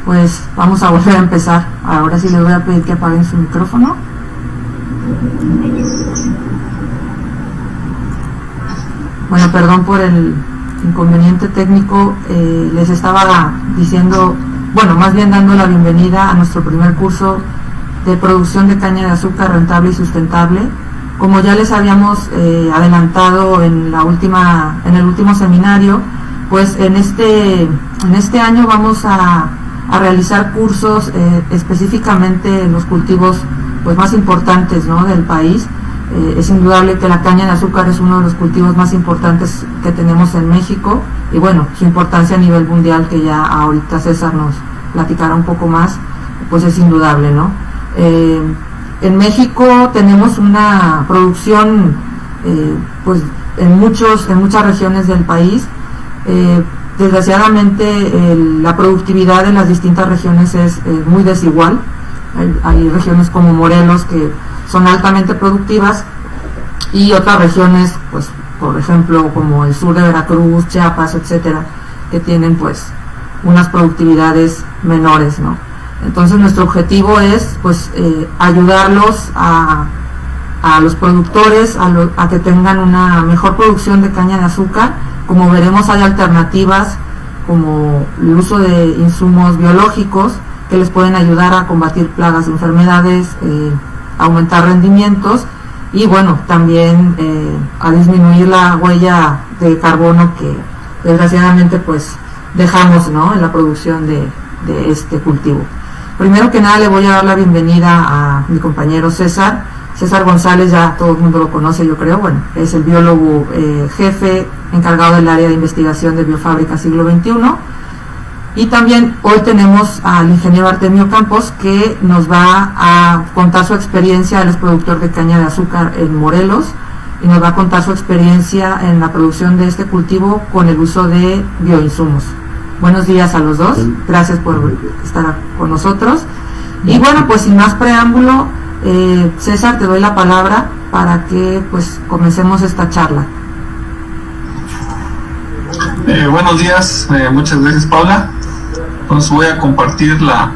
pues vamos a volver a empezar. Ahora sí les voy a pedir que apaguen su micrófono. Bueno, perdón por el inconveniente técnico. Les estaba diciendo, bueno, más bien dando la bienvenida a nuestro primer curso de producción de caña de azúcar rentable y sustentable. Como ya les habíamos adelantado en el último seminario, pues en este año vamos a realizar cursos específicamente en los cultivos pues más importantes, ¿no?, del país. Es indudable que la caña de azúcar es uno de los cultivos más importantes que tenemos en México, y bueno, su importancia a nivel mundial, que ya ahorita César nos platicará un poco más, pues es indudable, ¿no? En México tenemos una producción pues en muchas regiones del país. Desgraciadamente la productividad en las distintas regiones es muy desigual. Hay regiones como Morelos que son altamente productivas, y otras regiones, pues por ejemplo como el sur de Veracruz, Chiapas, etcétera, que tienen pues unas productividades menores, ¿no? Entonces nuestro objetivo es pues ayudarlos a los productores a que tengan una mejor producción de caña de azúcar. Como veremos, hay alternativas como el uso de insumos biológicos que les pueden ayudar a combatir plagas y enfermedades, aumentar rendimientos, y bueno, también a disminuir la huella de carbono que desgraciadamente pues dejamos, ¿no?, en la producción de este cultivo. Primero que nada le voy a dar la bienvenida a mi compañero César González. Ya todo el mundo lo conoce, yo creo. Bueno, es el biólogo jefe encargado del área de investigación de Biofábrica Siglo XXI. Y también hoy tenemos al ingeniero Artemio Campos, que nos va a contar su experiencia. Él es productor de caña de azúcar en Morelos, y nos va a contar su experiencia en la producción de este cultivo con el uso de bioinsumos. Buenos días a los dos, gracias por estar con nosotros. Y bueno, pues sin más preámbulo, César, te doy la palabra para que pues comencemos esta charla. Buenos días, muchas gracias, Paula. Entonces voy a compartir la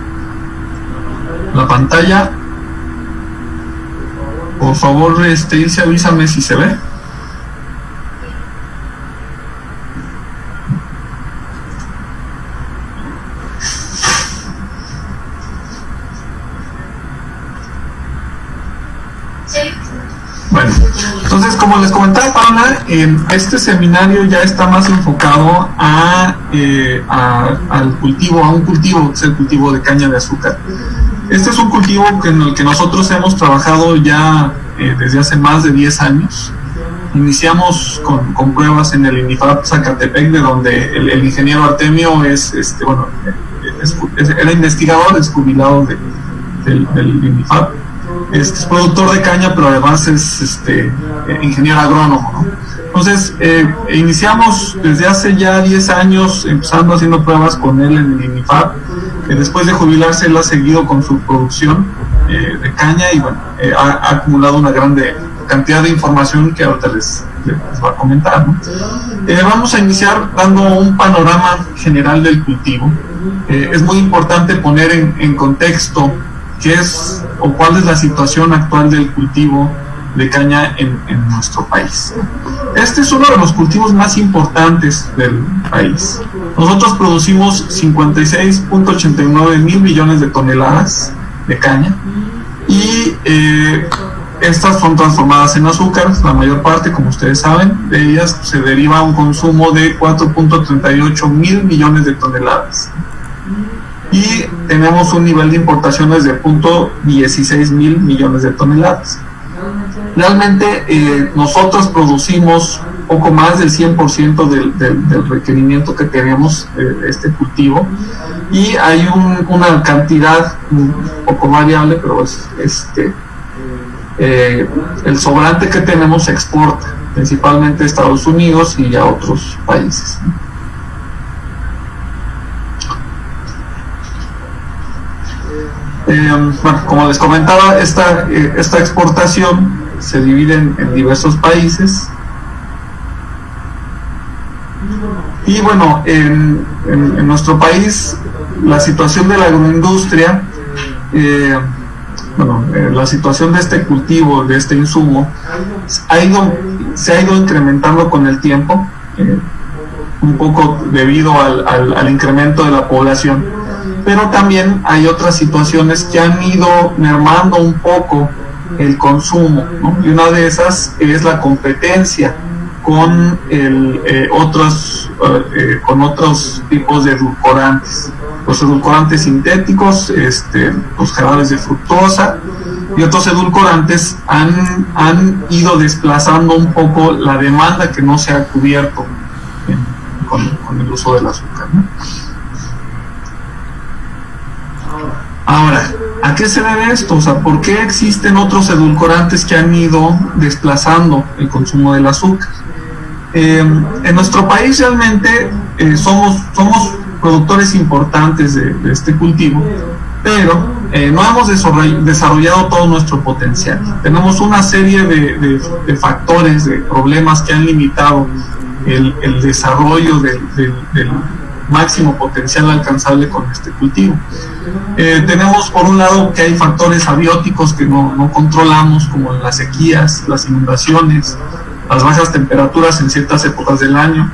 pantalla. Por favor, Ilse, avísame si se ve. Bueno, entonces, como les comentaba Paula, este seminario ya está más enfocado al cultivo, a un cultivo, que es el cultivo de caña de azúcar. Este es un cultivo en el que nosotros hemos trabajado ya desde hace más de 10 años. Iniciamos con pruebas en el INIFAP Zacatepec, de donde el ingeniero Artemio era investigador, es jubilado del INIFAP. Es productor de caña, pero además es ingeniero agrónomo, ¿no? Entonces, iniciamos desde hace ya 10 años, empezando haciendo pruebas con él en el INIFAP. Después de jubilarse, él ha seguido con su producción de caña, y bueno, ha acumulado una grande cantidad de información que ahorita les va a comentar, ¿no? Vamos a iniciar dando un panorama general del cultivo. Es muy importante poner en contexto qué es o cuál es la situación actual del cultivo de caña en nuestro país. Este es uno de los cultivos más importantes del país. Nosotros producimos 56.89 mil millones de toneladas de caña, y estas son transformadas en azúcar. La mayor parte, como ustedes saben, de ellas se deriva un consumo de 4.38 mil millones de toneladas. Y tenemos un nivel de importaciones de 0.16 mil millones de toneladas. Realmente nosotros producimos poco más del 100% del requerimiento que tenemos de este cultivo, y hay una cantidad un poco variable, pero el sobrante que tenemos se exporta principalmente a Estados Unidos y a otros países. Bueno, como les comentaba, esta exportación se divide en diversos países, y bueno, en nuestro país la situación de la agroindustria, la situación de este cultivo, de este insumo, se ha ido incrementando con el tiempo, un poco debido al incremento de la población, pero también hay otras situaciones que han ido mermando un poco el consumo, ¿no? Y una de esas es la competencia con otros tipos de edulcorantes, los edulcorantes sintéticos, los jarabes de fructosa y otros edulcorantes han ido desplazando un poco la demanda que no se ha cubierto con el uso del azúcar, ¿no? Ahora, ¿a qué se debe esto? O sea, ¿por qué existen otros edulcorantes que han ido desplazando el consumo del azúcar? En nuestro país realmente somos productores importantes de este cultivo, pero no hemos desarrollado todo nuestro potencial. Tenemos una serie de factores, de problemas que han limitado el desarrollo del máximo potencial alcanzable con este cultivo. Tenemos por un lado que hay factores abióticos que no controlamos, como las sequías, las inundaciones, las bajas temperaturas en ciertas épocas del año,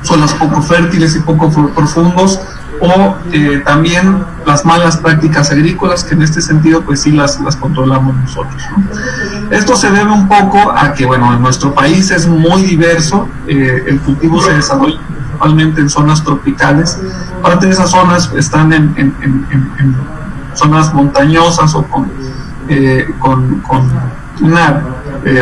suelos poco fértiles y poco profundos, o también las malas prácticas agrícolas, que en este sentido pues sí las controlamos nosotros, ¿no? Esto se debe un poco a que, bueno, en nuestro país es muy diverso, el cultivo se desarrolla principalmente en zonas tropicales. Parte de esas zonas están en zonas montañosas o con una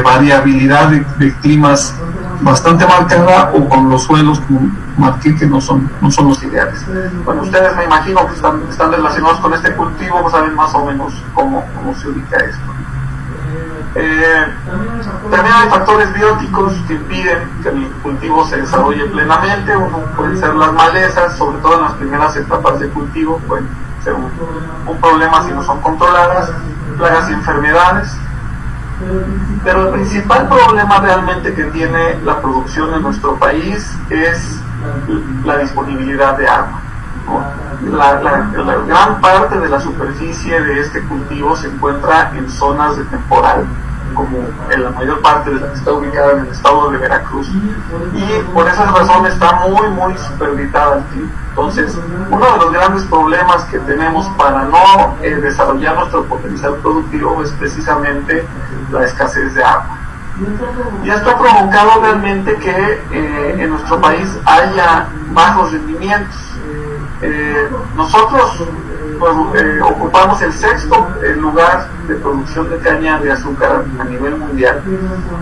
variabilidad de climas bastante marcada, o con los suelos, como marqué, que no son los ideales. Bueno, ustedes me imagino que están relacionados con este cultivo, pues saben más o menos cómo se ubica esto. También hay factores bióticos que impiden que el cultivo se desarrolle plenamente. Uno pueden ser las malezas, sobre todo en las primeras etapas de cultivo, pueden ser un problema si no son controladas, plagas y enfermedades. Pero el principal problema realmente que tiene la producción en nuestro país es la disponibilidad de agua, ¿no? La gran parte de la superficie de este cultivo se encuentra en zonas de temporal, como en la mayor parte de la que está ubicada en el estado de Veracruz, y por esas razones está muy superditado el clima. Entonces, uno de los grandes problemas que tenemos para no desarrollar nuestro potencial productivo es precisamente la escasez de agua. Y esto ha provocado realmente que en nuestro país haya bajos rendimientos. Nosotros ocupamos el sexto lugar de producción de caña de azúcar a nivel mundial,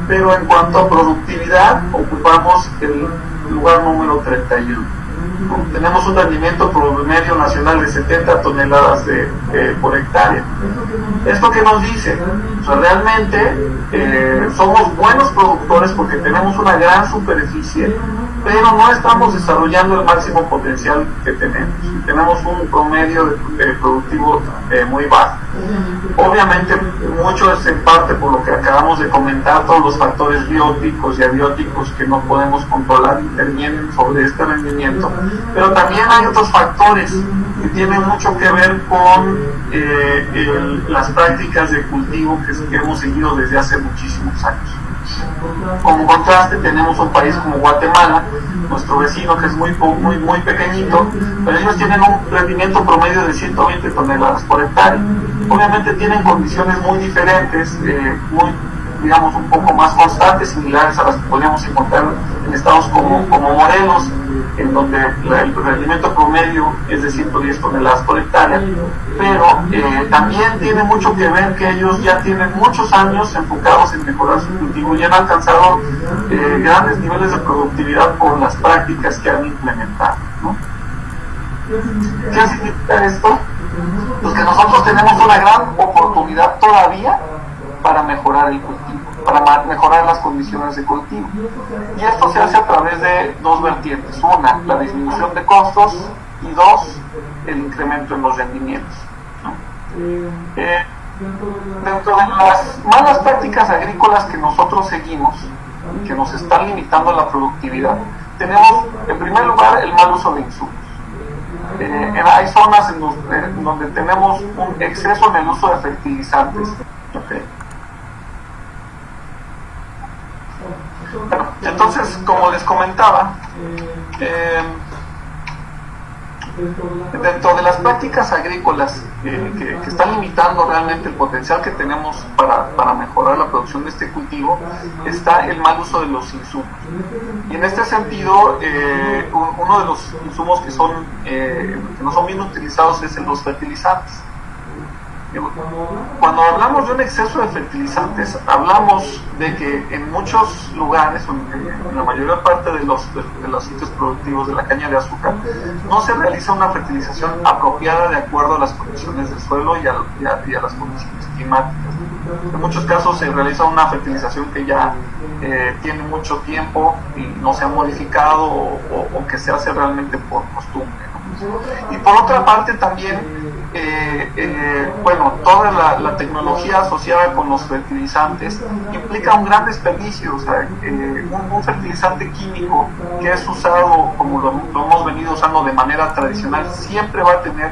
pero en cuanto a productividad ocupamos el lugar número 31. Tenemos un rendimiento promedio nacional de 70 toneladas por hectárea. ¿Esto qué nos dice? O sea, realmente somos buenos productores porque tenemos una gran superficie, pero no estamos desarrollando el máximo potencial que tenemos. Tenemos un promedio productivo muy bajo. Obviamente, mucho es en parte por lo que acabamos de comentar, todos los factores bióticos y abióticos que no podemos controlar intervienen sobre este rendimiento, pero también hay otros factores que tienen mucho que ver con las prácticas de cultivo que hemos seguido desde hace muchísimos años. Como contraste, tenemos un país como Guatemala, nuestro vecino, que es muy pequeñito, pero ellos tienen un rendimiento promedio de 120 toneladas por hectárea. Obviamente tienen condiciones muy diferentes, digamos, un poco más constantes, similares a las que podríamos encontrar en estados como Morelos, en donde el rendimiento promedio es de 110 toneladas por hectárea, pero también tiene mucho que ver que ellos ya tienen muchos años enfocados en mejorar su cultivo y han alcanzado grandes niveles de productividad por las prácticas que han implementado, ¿no? ¿Qué significa esto? Pues que nosotros tenemos una gran oportunidad todavía para mejorar el cultivo, para mejorar las condiciones de cultivo. Y esto se hace a través de dos vertientes: una, la disminución de costos, y dos, el incremento en los rendimientos, ¿no? Dentro de las malas prácticas agrícolas que nosotros seguimos, que nos están limitando la productividad, tenemos en primer lugar el mal uso de insumos. hay zonas en donde tenemos un exceso en el uso de fertilizantes. Okay. Bueno, entonces, como les comentaba, dentro de las prácticas agrícolas que están limitando realmente el potencial que tenemos para mejorar la producción de este cultivo, está el mal uso de los insumos. Y en este sentido, uno de los insumos que no son bien utilizados es los fertilizantes. Cuando hablamos de un exceso de fertilizantes, hablamos de que en muchos lugares, en la mayor parte de los sitios productivos de la caña de azúcar, no se realiza una fertilización apropiada de acuerdo a las condiciones del suelo y a las condiciones climáticas. En muchos casos se realiza una fertilización que ya tiene mucho tiempo y no se ha modificado o que se hace realmente por costumbre, ¿no? Y por otra parte también, toda la tecnología asociada con los fertilizantes implica un gran desperdicio. O sea, un fertilizante químico que es usado como lo hemos venido usando de manera tradicional siempre va a tener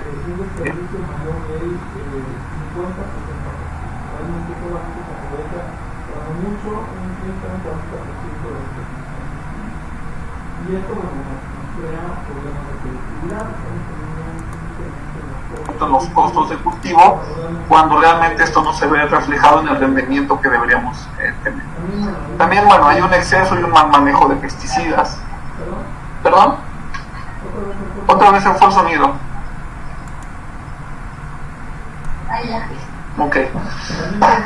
los costos de cultivo, cuando realmente esto no se ve reflejado en el rendimiento que deberíamos tener. También, hay un exceso y un mal manejo de pesticidas. ¿Perdón? Otra vez se fue el sonido. Ok.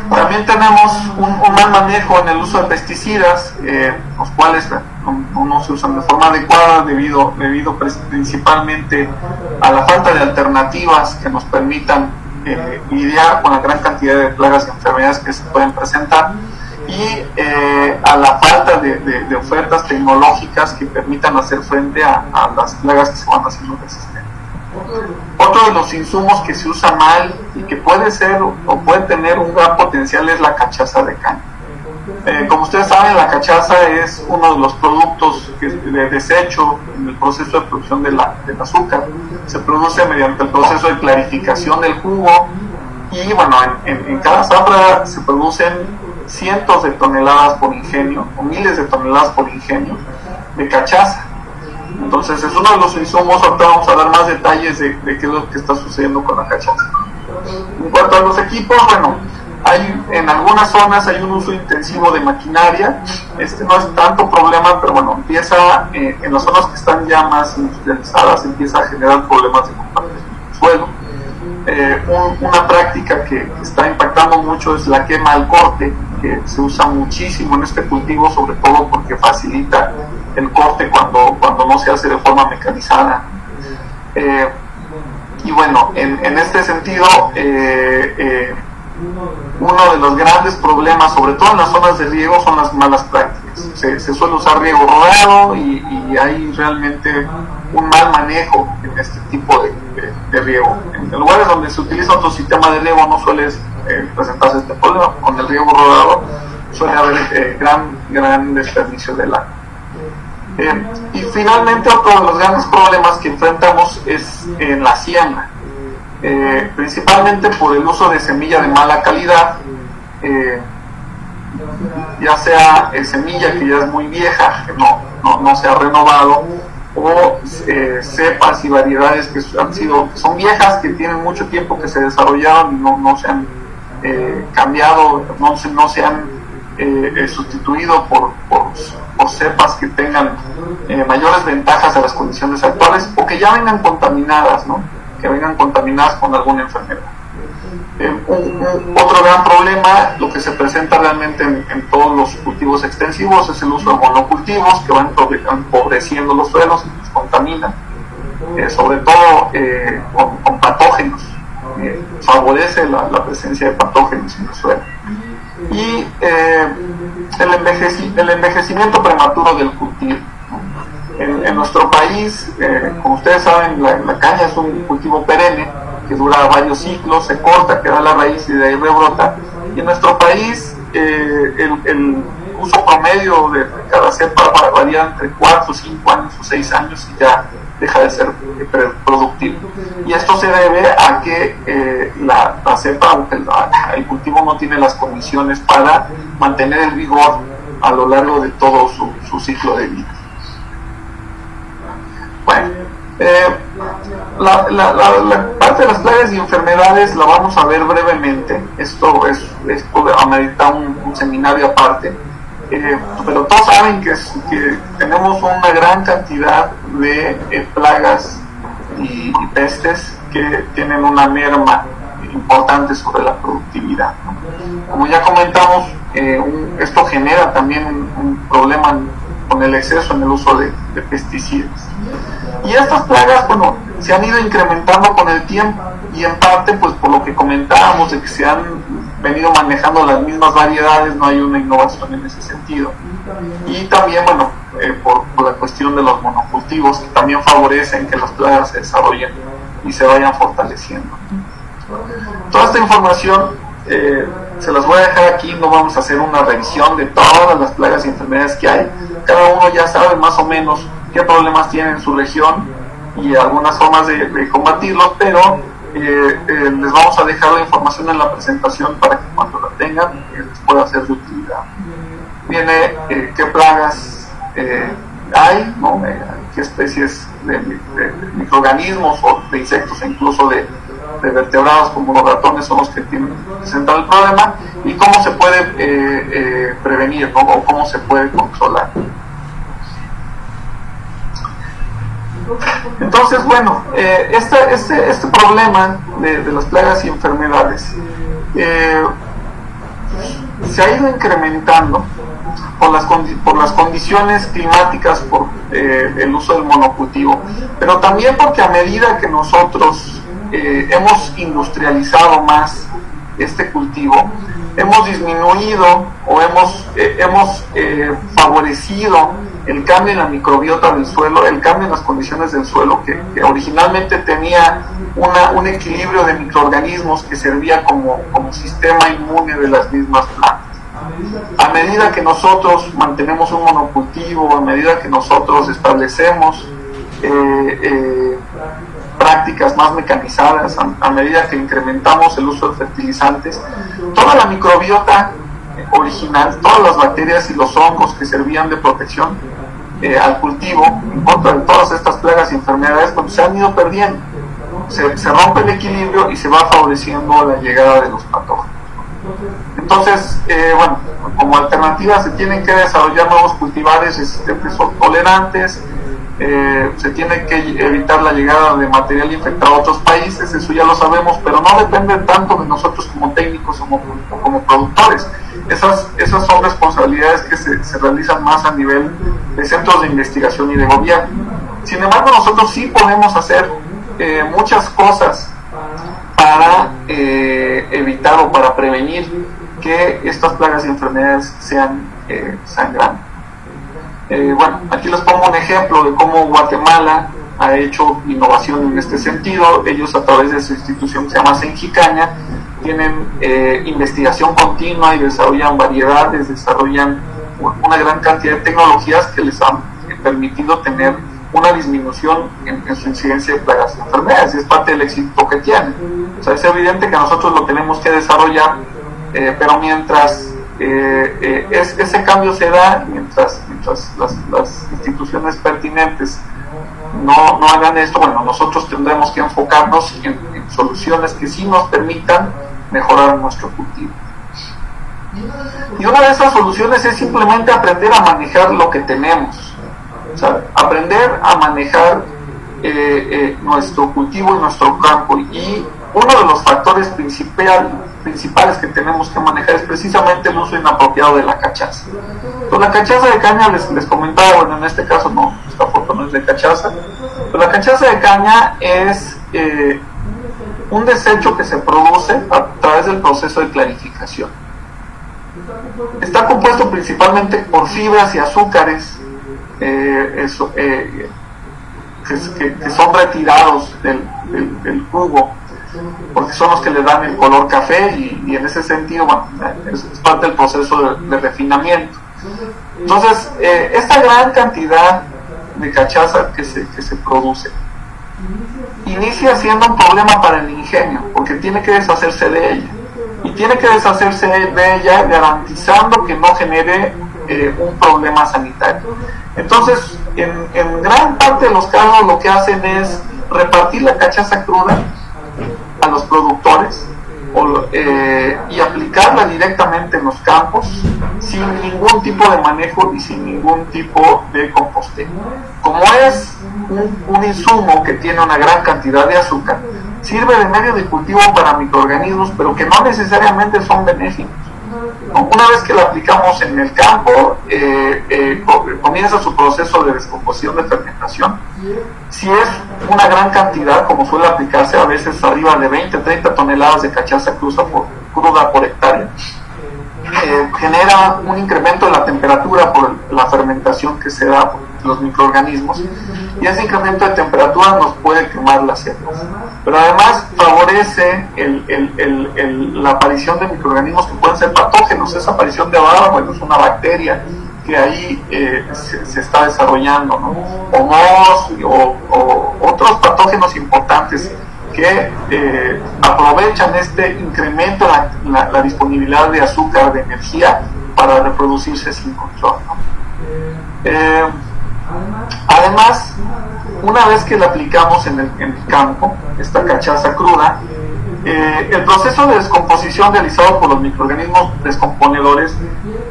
También tenemos un mal manejo en el uso de pesticidas, los cuales no se usan de forma adecuada debido principalmente a la falta de alternativas que nos permitan lidiar con la gran cantidad de plagas y enfermedades que se pueden presentar, y a la falta de ofertas tecnológicas que permitan hacer frente a las plagas que se van haciendo resistentes. Otro de los insumos que se usa mal y que puede ser o puede tener un gran potencial es la cachaza de caña. Como ustedes saben, la cachaza es uno de los productos de desecho en el proceso de producción del azúcar. Se produce mediante el proceso de clarificación del jugo y en cada zafra se producen cientos de toneladas por ingenio o miles de toneladas por ingenio de cachaza. Entonces es uno de los insumos. Ahorita vamos a dar más detalles de qué es lo que está sucediendo con la cachaza. En cuanto a los equipos, en algunas zonas hay un uso intensivo de maquinaria. Este no es tanto problema, pero empieza en las zonas que están ya más industrializadas, empieza a generar problemas de compactación del suelo. Una práctica que está impactando mucho es la quema al corte, que se usa muchísimo en este cultivo, sobre todo porque facilita el corte cuando no se hace de forma mecanizada. En este sentido, uno de los grandes problemas, sobre todo en las zonas de riego, son las malas prácticas. Se suele usar riego rodado y hay realmente un mal manejo en este tipo de riego. En lugares donde se utiliza otro sistema de riego no suele presentarse este problema. Con el riego rodado suele haber gran desperdicio del agua. Y finalmente, otro de los grandes problemas que enfrentamos es en la siembra, principalmente por el uso de semilla de mala calidad, ya sea semilla que ya es muy vieja, que no se ha renovado, o cepas y variedades que son viejas, que tienen mucho tiempo que se desarrollaron y no se han cambiado, no se han sustituido por cepas que tengan mayores ventajas a las condiciones actuales, o que ya vengan contaminadas, que vengan contaminadas con alguna enfermedad. Otro gran problema, lo que se presenta realmente en todos los cultivos extensivos, es el uso de monocultivos que van empobreciendo los suelos y los contaminan, sobre todo con patógenos. Favorece la presencia de patógenos en el suelo. Y el envejecimiento prematuro del cultivo. En nuestro país, como ustedes saben, la caña es un cultivo perenne que dura varios ciclos, se corta, queda la raíz y de ahí rebrota. Y en nuestro país el uso promedio de la cepa varía entre 4, 5 años o 6 años y ya deja de ser productivo. Y esto se debe a que la cepa, el cultivo no tiene las condiciones para mantener el vigor a lo largo de todo su ciclo de vida. Bueno, la parte de las plagas y enfermedades la vamos a ver brevemente. Esto amerita un seminario aparte. Pero todos saben que tenemos una gran cantidad de plagas y pestes que tienen una merma importante sobre la productividad, ¿no? Como ya comentamos, esto genera también un problema con el exceso en el uso de pesticidas. Y estas plagas, bueno, se han ido incrementando con el tiempo, y en parte pues por lo que comentábamos de que se han venido manejando las mismas variedades, no hay una innovación en ese sentido. Y también, bueno, por la cuestión de los monocultivos, que también favorecen que las plagas se desarrollen y se vayan fortaleciendo. Toda esta información se las voy a dejar aquí. No vamos a hacer una revisión de todas las plagas y enfermedades que hay. Cada uno ya sabe más o menos qué problemas tiene en su región y algunas formas de combatirlos, pero les vamos a dejar la información en la presentación para que cuando la tengan les pueda ser de utilidad. Viene qué plagas hay, ¿no? Qué especies de microorganismos o de insectos e incluso de vertebrados como los ratones son los que presentan el problema, y cómo se puede prevenir, ¿no? O cómo se puede controlar. Entonces, bueno, este problema de las plagas y enfermedades se ha ido incrementando por las condiciones climáticas, por el uso del monocultivo, pero también porque a medida que nosotros hemos industrializado más este cultivo, hemos disminuido o hemos favorecido el cambio en la microbiota del suelo, el cambio en las condiciones del suelo, que originalmente tenía un equilibrio de microorganismos que servía como sistema inmune de las mismas plantas. A medida que nosotros mantenemos un monocultivo, a medida que nosotros establecemos prácticas más mecanizadas, a medida que incrementamos el uso de fertilizantes, toda la microbiota original, todas las bacterias y los hongos que servían de protección al cultivo en contra de todas estas plagas y enfermedades, pues se han ido perdiendo. Se rompe el equilibrio y se va favoreciendo la llegada de los patógenos. Entonces, bueno, como alternativa se tienen que desarrollar nuevos cultivares resistentes o tolerantes. Se tiene que evitar la llegada de material infectado a otros países, eso ya lo sabemos, pero no depende tanto de nosotros como técnicos o como productores. Esas son responsabilidades que se realizan más a nivel de centros de investigación y de gobierno. Sin embargo, nosotros sí podemos hacer muchas cosas para evitar o para prevenir que estas plagas y enfermedades sean grandes. Bueno, aquí les pongo un ejemplo de cómo Guatemala ha hecho innovación en este sentido. Ellos, a través de su institución que se llama Senjicaña, tienen investigación continua y desarrollan variedades, desarrollan una gran cantidad de tecnologías que les han permitido tener una disminución en su incidencia de plagas y enfermedades, y es parte del éxito que tienen. O sea, es evidente que nosotros lo tenemos que desarrollar, pero mientras ese cambio se da, mientras las instituciones pertinentes no hagan esto, bueno, nosotros tendremos que enfocarnos en soluciones que sí nos permitan mejorar nuestro cultivo. Y una de esas soluciones es simplemente aprender a manejar lo que tenemos, o sea, aprender a manejar nuestro cultivo y nuestro campo. Y uno de los factores principales que tenemos que manejar es precisamente el uso inapropiado de la cachaza. Pues la cachaza de caña, les comentaba, bueno, en este caso no, esta foto no es de cachaza, pero la cachaza de caña es un desecho que se produce a través del proceso de clarificación. Está compuesto principalmente por fibras y azúcares que son retirados del jugo, porque son los que le dan el color café, y en ese sentido, bueno, es parte del proceso de refinamiento. Entonces, esta gran cantidad de cachaza que se produce inicia siendo un problema para el ingenio, porque tiene que deshacerse de ella. Y tiene que deshacerse de ella garantizando que no genere un problema sanitario. Entonces, en gran parte de los casos lo que hacen es repartir la cachaza cruda a los productores y aplicarla directamente en los campos sin ningún tipo de manejo y sin ningún tipo de composteo. Como es un insumo que tiene una gran cantidad de azúcar, sirve de medio de cultivo para microorganismos, pero que no necesariamente son benéficos. Una vez que la aplicamos en el campo, comienza su proceso de descomposición, de fermentación. Si es una gran cantidad, como suele aplicarse a veces arriba de 20-30 toneladas de cachaza cruda por hectárea, genera un incremento de la temperatura por la fermentación que se da por los microorganismos, y ese incremento de temperatura nos puede quemar las células, pero además favorece la aparición de microorganismos que pueden ser patógenos. Esa aparición de baba, bueno, es una bacteria que ahí se está desarrollando, ¿no? O mohos o otros patógenos importantes que aprovechan este incremento la disponibilidad de azúcar, de energía, para reproducirse sin control, ¿no? Además, una vez que la aplicamos en el campo, esta cachaza cruda, el proceso de descomposición realizado por los microorganismos descomponedores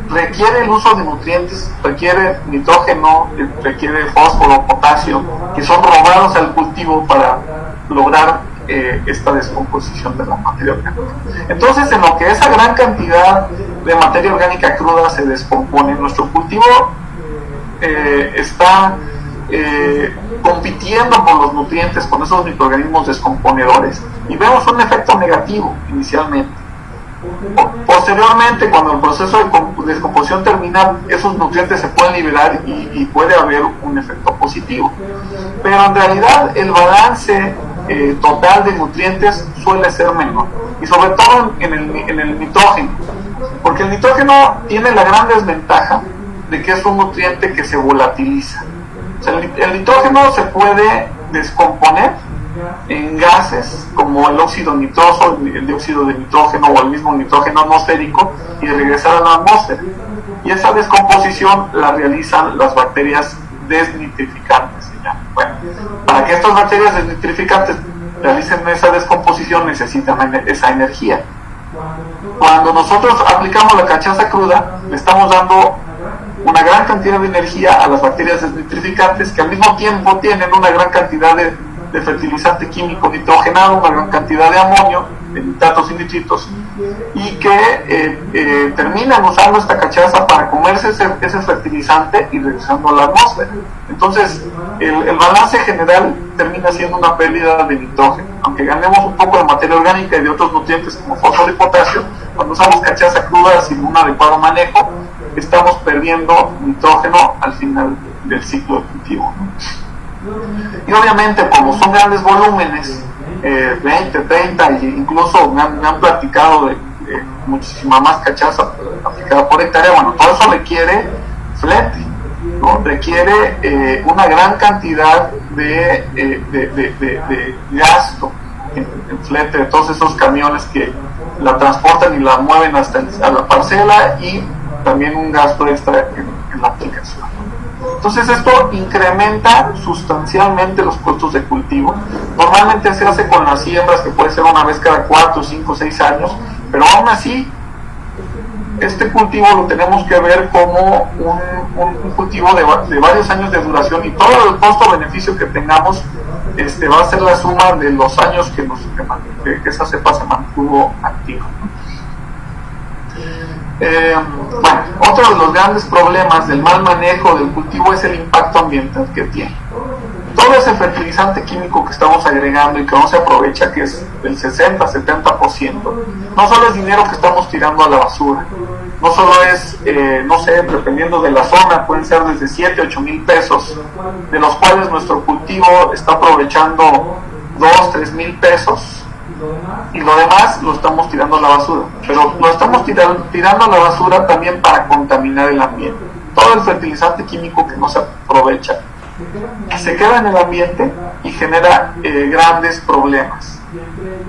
requiere el uso de nutrientes, requiere nitrógeno, requiere fósforo, potasio, que son robados al cultivo para lograr esta descomposición de la materia orgánica. Entonces, en lo que esa gran cantidad de materia orgánica cruda se descompone, nuestro cultivo está compitiendo con los nutrientes, con esos microorganismos descomponedores, y vemos un efecto negativo inicialmente. Posteriormente, cuando el proceso de descomposición termina, esos nutrientes se pueden liberar y puede haber un efecto positivo, pero en realidad el balance total de nutrientes suele ser menor, y sobre todo en el nitrógeno, porque el nitrógeno tiene la gran desventaja de que es un nutriente que se volatiliza. O sea, el nitrógeno se puede descomponer en gases como el óxido nitroso, el dióxido de nitrógeno o el mismo nitrógeno atmosférico, y regresar a la atmósfera. Y esa descomposición la realizan las bacterias desnitrificantes, se llama. Bueno, para que estas bacterias desnitrificantes realicen esa descomposición necesitan esa energía. Cuando nosotros aplicamos la cachaza cruda, le estamos dando una gran cantidad de energía a las bacterias desnitrificantes, que al mismo tiempo tienen una gran cantidad de fertilizante químico nitrogenado, una gran cantidad de amonio, de nitratos y nitritos, y que terminan usando esta cachaza para comerse ese fertilizante y regresando a la atmósfera. Entonces, el balance general termina siendo una pérdida de nitrógeno. Aunque ganemos un poco de materia orgánica y de otros nutrientes como fósforo y potasio, cuando usamos cachaza cruda sin un adecuado manejo, estamos perdiendo nitrógeno al final del ciclo de cultivo, ¿no? Y obviamente, como son grandes volúmenes, 20, 30, e incluso me han platicado de muchísima más cachaza aplicada por hectárea, bueno, todo eso requiere flete, ¿no? Requiere una gran cantidad de gasto en flete de todos esos camiones que la transportan y la mueven hasta a la parcela, y también un gasto extra en la aplicación. Entonces esto incrementa sustancialmente los costos de cultivo. Normalmente se hace con las siembras, que puede ser una vez cada 4, 5, 6 años, pero aún así este cultivo lo tenemos que ver como un cultivo de varios años de duración, y todo el costo-beneficio que tengamos va a ser la suma de los años que esa cepa se mantuvo activa. Bueno, otro de los grandes problemas del mal manejo del cultivo es el impacto ambiental que tiene. Todo ese fertilizante químico que estamos agregando y que no se aprovecha, que es del 60-70%, no solo es dinero que estamos tirando a la basura, no solo es, no sé, dependiendo de la zona, pueden ser desde 7, 8 mil pesos, de los cuales nuestro cultivo está aprovechando 2, 3 mil pesos, y lo demás lo estamos tirando a la basura. Pero lo estamos tirando a la basura también para contaminar el ambiente. todo el fertilizante químico que no se aprovecha se queda en el ambiente y genera grandes problemas,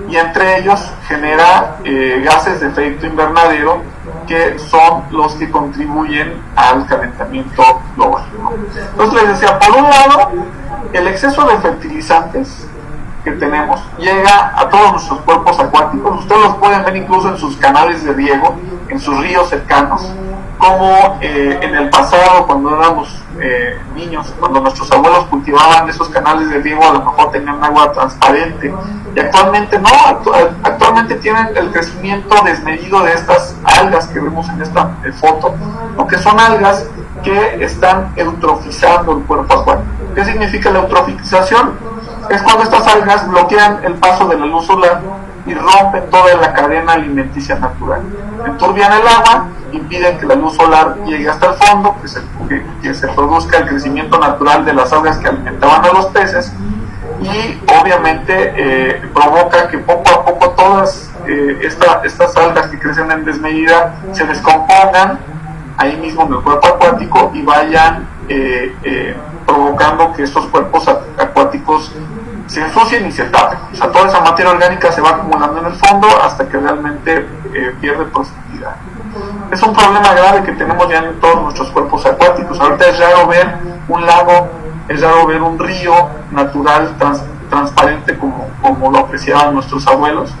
y entre ellos genera gases de efecto invernadero, que son los que contribuyen al calentamiento global, ¿no? Entonces les decía, por un lado, el exceso de fertilizantes que tenemos llega a todos nuestros cuerpos acuáticos. Ustedes los pueden ver incluso en sus canales de riego, en sus ríos cercanos, como en el pasado, cuando éramos niños, cuando nuestros abuelos cultivaban esos canales de riego, a lo mejor tenían agua transparente, y actualmente no, actualmente tienen el crecimiento desmedido de estas algas que vemos en esta foto, aunque son algas que están eutrofizando el cuerpo acuático. ¿Qué significa la eutrofización? Es cuando estas algas bloquean el paso de la luz solar y rompen toda la cadena alimenticia natural. Enturbian el agua, impiden que la luz solar llegue hasta el fondo, que se produzca el crecimiento natural de las algas que alimentaban a los peces, y obviamente provoca que poco a poco todas estas algas que crecen en desmedida se descompongan ahí mismo en el cuerpo acuático y vayan provocando que estos cuerpos acuáticos se ensucien y se tapen. O sea, toda esa materia orgánica se va acumulando en el fondo hasta que realmente pierde profundidad. Es un problema grave que tenemos ya en todos nuestros cuerpos acuáticos. Ahorita es raro ver un lago, es raro ver un río natural transparente como lo apreciaban nuestros abuelos.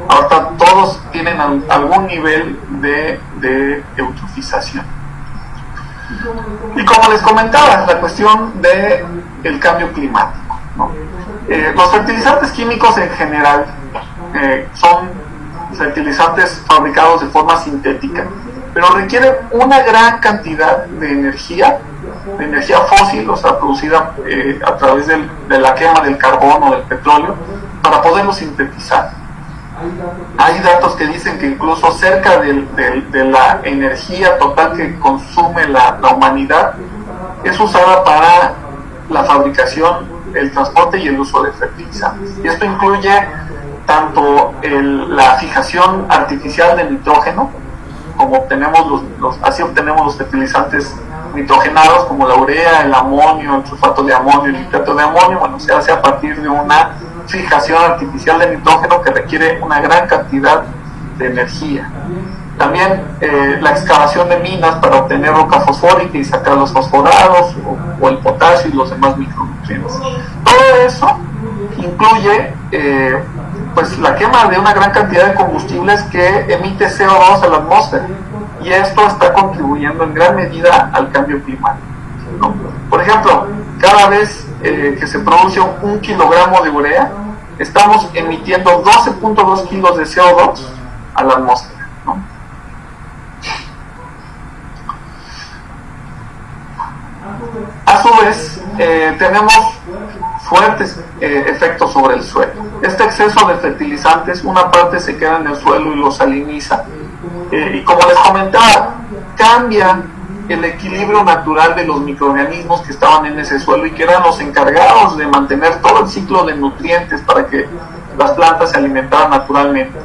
Ahorita todos tienen algún nivel de eutrofización. Y como les comentaba, la cuestión del cambio climático, ¿no? Los fertilizantes químicos en general son fertilizantes fabricados de forma sintética, pero requieren una gran cantidad de energía fósil, o sea, producida a través de la quema del carbón o del petróleo, para poderlos sintetizar. Hay datos que dicen que incluso cerca de la energía total que consume la humanidad es usada para la fabricación, el transporte y el uso de fertilizantes. Y esto incluye tanto la fijación artificial de nitrógeno, como obtenemos así obtenemos los fertilizantes nitrogenados, como la urea, el amonio, el sulfato de amonio, el nitrato de amonio. Bueno, se hace a partir de una fijación artificial de nitrógeno que requiere una gran cantidad de energía. También la excavación de minas para obtener roca fosfórica y sacar los fosforados o el potasio y los demás micronutrientes. Todo eso incluye pues la quema de una gran cantidad de combustibles que emite CO2 a la atmósfera, y esto está contribuyendo en gran medida al cambio climático, ¿no? Por ejemplo, cada vez que se produce 1 kilogramo de urea, estamos emitiendo 12.2 kilos de CO2 a la atmósfera, ¿no? A su vez, tenemos fuertes efectos sobre el suelo. Este exceso de fertilizantes, una parte se queda en el suelo y lo saliniza, y como les comentaba, cambia el equilibrio natural de los microorganismos que estaban en ese suelo y que eran los encargados de mantener todo el ciclo de nutrientes para que las plantas se alimentaran naturalmente,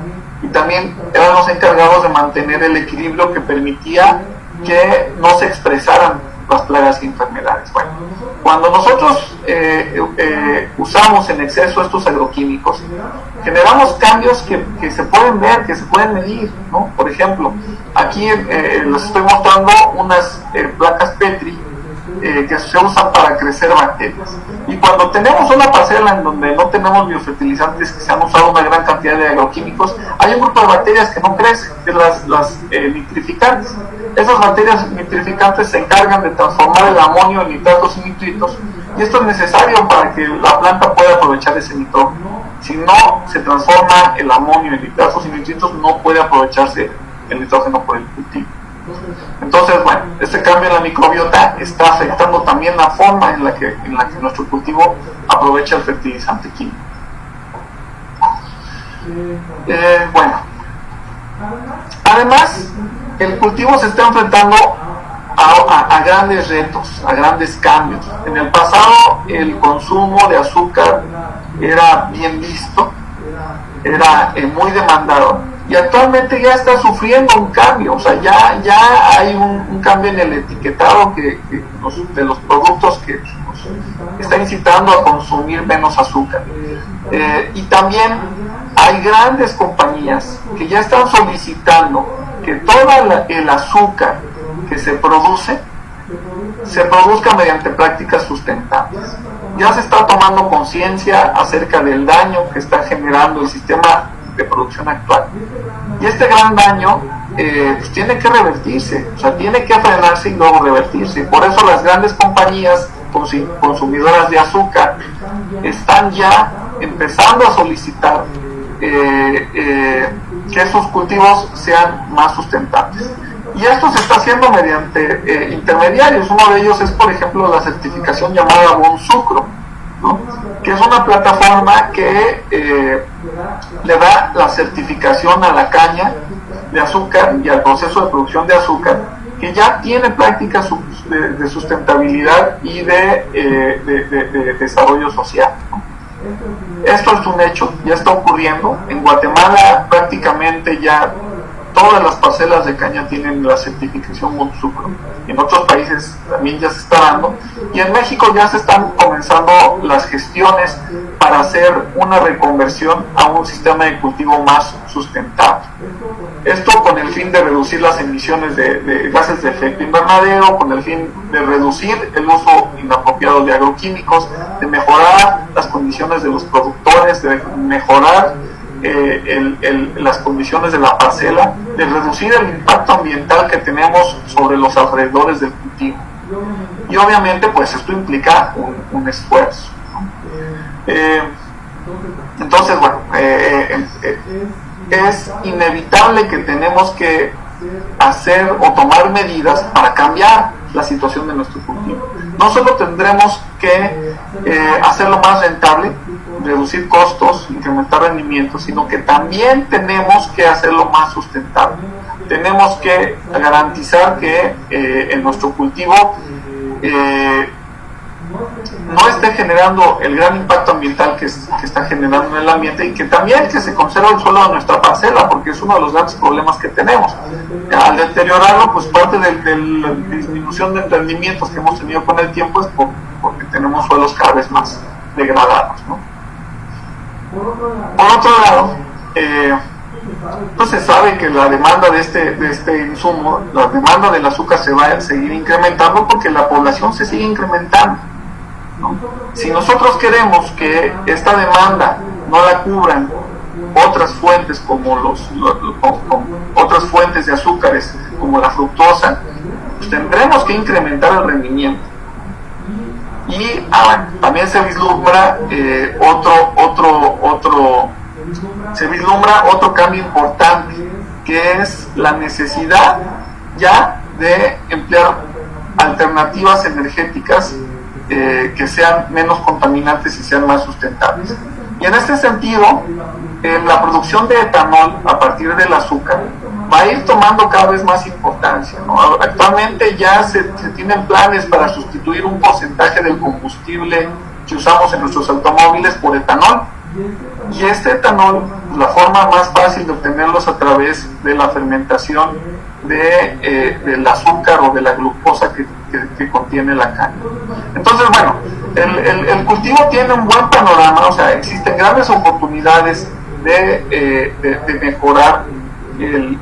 y también eran los encargados de mantener el equilibrio que permitía que no se expresaran las plagas y enfermedades. Bueno, cuando nosotros usamos en exceso estos agroquímicos, generamos cambios que se pueden ver, que se pueden medir, ¿no? Por ejemplo, aquí les estoy mostrando unas placas Petri que se usan para crecer bacterias. Y cuando tenemos una parcela en donde no tenemos biofertilizantes, que se han usado una gran cantidad de agroquímicos, hay un grupo de bacterias que no crecen, que es las nitrificantes. Esas bacterias nitrificantes se encargan de transformar el amonio en nitratos y nitritos, y esto es necesario para que la planta pueda aprovechar ese nitrógeno. Si no se transforma el amonio en nitratos y nitritos, no puede aprovecharse el nitrógeno por el cultivo. Entonces, bueno, este cambio en la microbiota está afectando también la forma en la que nuestro cultivo aprovecha el fertilizante químico. Bueno, además, el cultivo se está enfrentando a grandes retos, a grandes cambios. En el pasado, el consumo de azúcar era bien visto, era muy demandado, y actualmente ya está sufriendo un cambio. O sea, ya hay un cambio en el etiquetado de los productos que nos está incitando a consumir menos azúcar. Y también hay grandes compañías que ya están solicitando que todo el azúcar que se produzca mediante prácticas sustentables. Ya se está tomando conciencia acerca del daño que está generando el sistema de producción actual. Y este gran daño pues tiene que revertirse, o sea, tiene que frenarse y luego revertirse. Por eso las grandes compañías consumidoras de azúcar están ya empezando a solicitar que sus cultivos sean más sustentables. Y esto se está haciendo mediante intermediarios. Uno de ellos es, por ejemplo, la certificación llamada Bonsucro, ¿no? Que es una plataforma que le da la certificación a la caña de azúcar y al proceso de producción de azúcar, que ya tiene prácticas de sustentabilidad y de desarrollo social, ¿no? Esto es un hecho, ya está ocurriendo. En Guatemala prácticamente ya todas las parcelas de caña tienen la certificación Bonsucro. En otros países también ya se está dando, y en México ya se están comenzando las gestiones para hacer una reconversión a un sistema de cultivo más sustentable. Esto con el fin de reducir las emisiones de gases de efecto invernadero, con el fin de reducir el uso inapropiado de agroquímicos, de mejorar las condiciones de los productores, de mejorar las condiciones de la parcela, de reducir el impacto ambiental que tenemos sobre los alrededores del cultivo. Y obviamente pues esto implica un esfuerzo, ¿no? Entonces bueno, es inevitable que tenemos que hacer o tomar medidas para cambiar la situación de nuestro cultivo. No solo tendremos que hacerlo más rentable, reducir costos, incrementar rendimientos, sino que también tenemos que hacerlo más sustentable. Tenemos que garantizar que en nuestro cultivo no esté generando el gran impacto ambiental que está generando en el ambiente, y que también que se conserve el suelo de nuestra parcela, porque es uno de los grandes problemas que tenemos. Al deteriorarlo, pues parte de la disminución de rendimientos que hemos tenido con el tiempo es porque tenemos suelos cada vez más degradados, ¿no? Por otro lado, pues se sabe que la demanda de este insumo, la demanda del azúcar, se va a seguir incrementando porque la población se sigue incrementando, ¿no? Si nosotros queremos que esta demanda no la cubran otras fuentes como otras fuentes de azúcares como la fructosa, pues tendremos que incrementar el rendimiento. Y también se vislumbra otro cambio importante, que es la necesidad ya de emplear alternativas energéticas que sean menos contaminantes y sean más sustentables. Y en este sentido, la producción de etanol a partir del azúcar va a ir tomando cada vez más importancia, ¿no? Actualmente ya se tienen planes para sustituir un porcentaje del combustible que usamos en nuestros automóviles por etanol. Y este etanol, la forma más fácil de obtenerlo es a través de la fermentación del azúcar o de la glucosa que contiene la caña. Entonces, bueno, el cultivo tiene un buen panorama, o sea, existen grandes oportunidades de mejorar el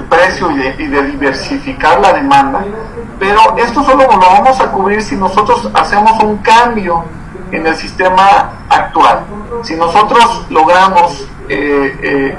precio y de diversificar la demanda, pero esto solo lo vamos a cubrir si nosotros hacemos un cambio en el sistema actual. Si nosotros logramos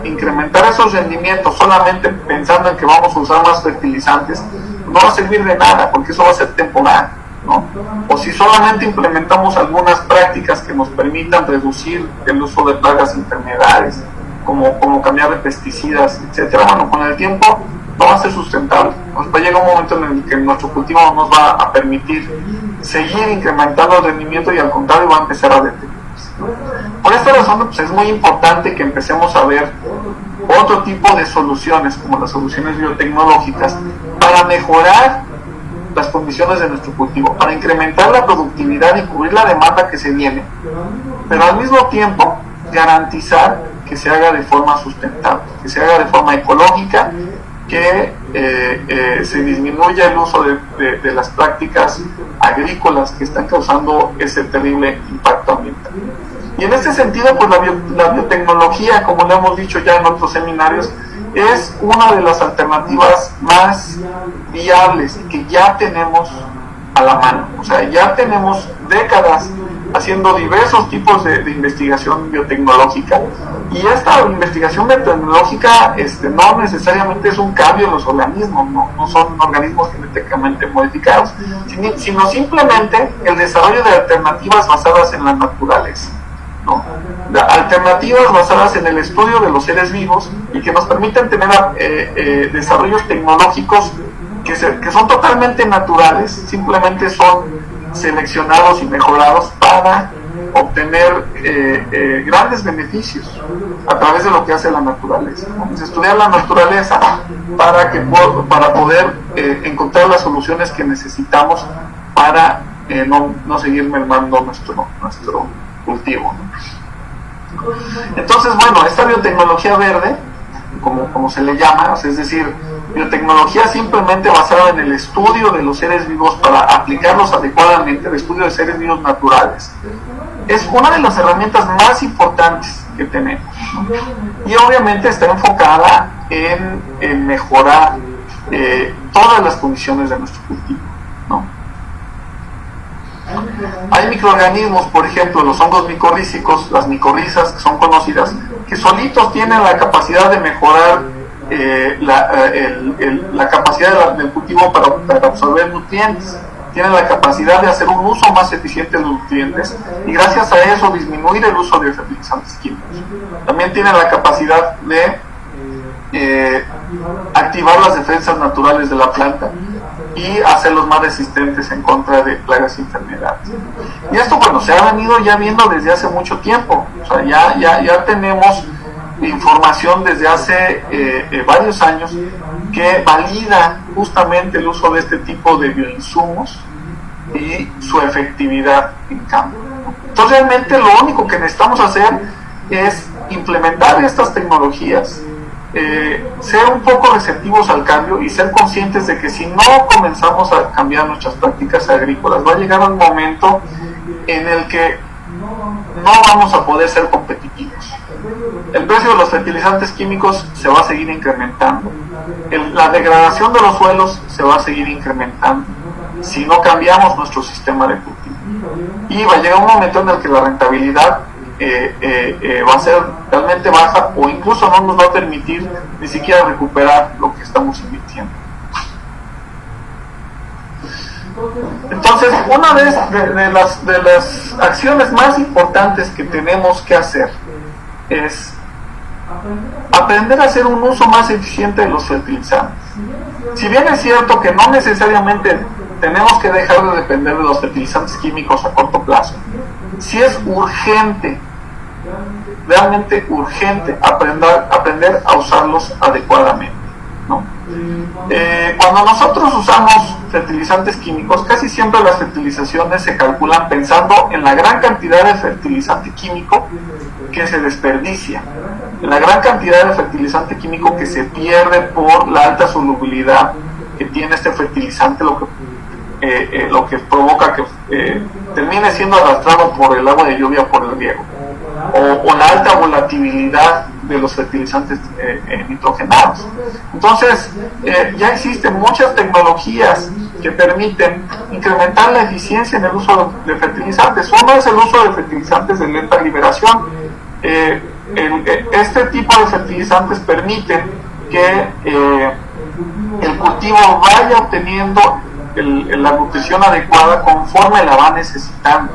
incrementar esos rendimientos solamente pensando en que vamos a usar más fertilizantes, no va a servir de nada, porque eso va a ser temporal, ¿no? O si solamente implementamos algunas prácticas que nos permitan reducir el uso de plagas y enfermedades, como cambiar de pesticidas, etcétera, bueno, con el tiempo no va a ser sustentable. Nos va a llegar un momento en el que nuestro cultivo no nos va a permitir seguir incrementando el rendimiento, y al contrario va a empezar a deteriorarse. Por esta razón, pues, es muy importante que empecemos a ver otro tipo de soluciones, como las soluciones biotecnológicas, para mejorar las condiciones de nuestro cultivo, para incrementar la productividad y cubrir la demanda que se viene, pero al mismo tiempo garantizar que se haga de forma sustentable, que se haga de forma ecológica, que se disminuya el uso de las prácticas agrícolas que están causando ese terrible impacto ambiental. Y en este sentido, pues la biotecnología, como lo hemos dicho ya en otros seminarios, es una de las alternativas más viables que ya tenemos a la mano. O sea, ya tenemos décadas haciendo diversos tipos de investigación biotecnológica, y esta investigación biotecnológica no necesariamente es un cambio en los organismos, no son organismos genéticamente modificados, sino simplemente el desarrollo de alternativas basadas en la naturaleza, ¿no? Alternativas basadas en el estudio de los seres vivos y que nos permiten tener desarrollos tecnológicos que son totalmente naturales, simplemente son seleccionados y mejorados para obtener grandes beneficios a través de lo que hace la naturaleza. Entonces, estudiar la naturaleza para poder encontrar las soluciones que necesitamos para no seguir mermando nuestro cultivo, ¿no? Entonces, bueno, esta biotecnología verde, como se le llama, es decir, biotecnología simplemente basada en el estudio de los seres vivos para aplicarlos adecuadamente, el estudio de seres vivos naturales, es una de las herramientas más importantes que tenemos, ¿no? Y obviamente está enfocada en mejorar todas las condiciones de nuestro cultivo, ¿no? Hay microorganismos, por ejemplo, los hongos micorrízicos, las micorrizas, que son conocidas, que solitos tienen la capacidad de mejorar la capacidad del cultivo para absorber nutrientes, tienen la capacidad de hacer un uso más eficiente de los nutrientes y gracias a eso disminuir el uso de fertilizantes químicos. También tienen la capacidad de activar las defensas naturales de la planta y hacerlos más resistentes en contra de plagas y enfermedades. Y esto, bueno, se ha venido ya viendo desde hace mucho tiempo. O sea, ya tenemos información desde hace varios años que valida justamente el uso de este tipo de bioinsumos y su efectividad en campo. Entonces, realmente lo único que necesitamos hacer es implementar estas tecnologías, ser un poco receptivos al cambio y ser conscientes de que si no comenzamos a cambiar nuestras prácticas agrícolas, va a llegar un momento en el que no vamos a poder ser competitivos. El precio de los fertilizantes químicos se va a seguir incrementando, la degradación de los suelos se va a seguir incrementando si no cambiamos nuestro sistema de cultivo, y va a llegar un momento en el que la rentabilidad va a ser realmente baja o incluso no nos va a permitir ni siquiera recuperar lo que estamos invirtiendo. Entonces, una de las acciones más importantes que tenemos que hacer es aprender a hacer un uso más eficiente de los fertilizantes. Si bien es cierto que no necesariamente tenemos que dejar de depender de los fertilizantes químicos a corto plazo, sí es urgente, realmente urgente aprender a usarlos adecuadamente, ¿no? Cuando nosotros usamos fertilizantes químicos, casi siempre las fertilizaciones se calculan pensando en la gran cantidad de fertilizante químico que se desperdicia, en la gran cantidad de fertilizante químico que se pierde por la alta solubilidad que tiene este fertilizante, lo que provoca que termine siendo arrastrado por el agua de lluvia o por el riego, o la alta volatilidad de los fertilizantes nitrogenados. Entonces, ya existen muchas tecnologías que permiten incrementar la eficiencia en el uso de fertilizantes. Uno es el uso de fertilizantes de lenta liberación. Este tipo de fertilizantes permiten que el cultivo vaya obteniendo la nutrición adecuada conforme la va necesitando.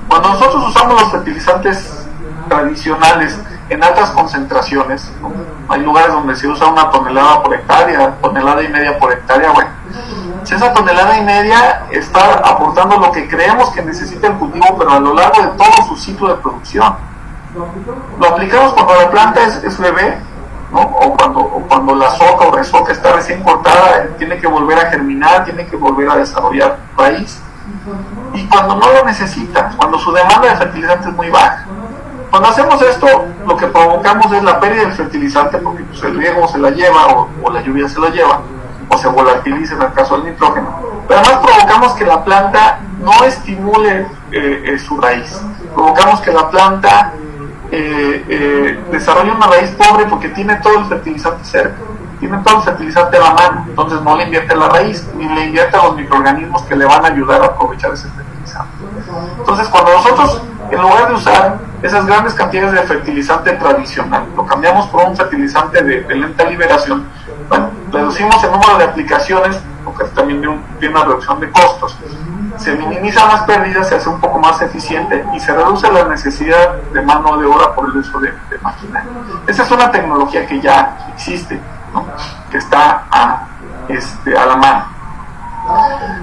Cuando nosotros usamos los fertilizantes tradicionales en altas concentraciones, ¿no? Hay lugares donde se usa 1 tonelada por hectárea, 1,5 toneladas por hectárea. Bueno, si esa 1,5 toneladas está aportando lo que creemos que necesita el cultivo, pero a lo largo de todo su ciclo de producción. Lo aplicamos cuando la planta es bebé, ¿no? o cuando la soca o resoca está recién cortada, tiene que volver a germinar, tiene que volver a desarrollar raíz, y cuando no lo necesita, cuando su demanda de fertilizante es muy baja. Cuando hacemos esto, lo que provocamos es la pérdida del fertilizante, porque pues, el riego se la lleva o la lluvia se la lleva, o se volatiliza en el caso del nitrógeno. Pero además provocamos que la planta no estimule su raíz. Provocamos que la planta desarrolle una raíz pobre porque tiene todo el fertilizante cerca, tiene todo el fertilizante a la mano, entonces no le invierte la raíz, ni le invierte a los microorganismos que le van a ayudar a aprovechar ese fertilizante. Entonces cuando nosotros, en lugar de usar esas grandes cantidades de fertilizante tradicional, lo cambiamos por un fertilizante de lenta liberación, bueno, reducimos el número de aplicaciones, porque también tiene una reducción de costos, se minimizan las pérdidas, se hace un poco más eficiente y se reduce la necesidad de mano de obra por el uso de maquinaria. Esa es una tecnología que ya existe, ¿no? Que está a la mano.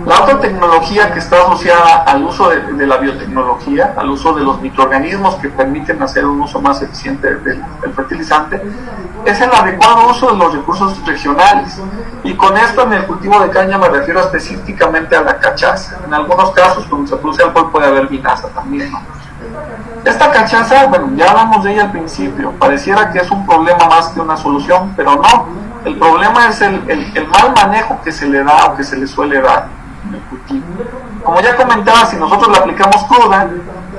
La otra tecnología que está asociada al uso de la biotecnología, al uso de los microorganismos que permiten hacer un uso más eficiente del fertilizante, es el adecuado uso de los recursos regionales. Y con esto en el cultivo de caña me refiero específicamente a la cachaza. En algunos casos, cuando se produce alcohol, puede haber vinaza también, ¿no? Esta cachaza, bueno, ya hablamos de ella al principio, pareciera que es un problema más que una solución, pero no. El problema es el mal manejo que se le da o que se le suele dar en el cultivo. Como ya comentaba, si nosotros la aplicamos cruda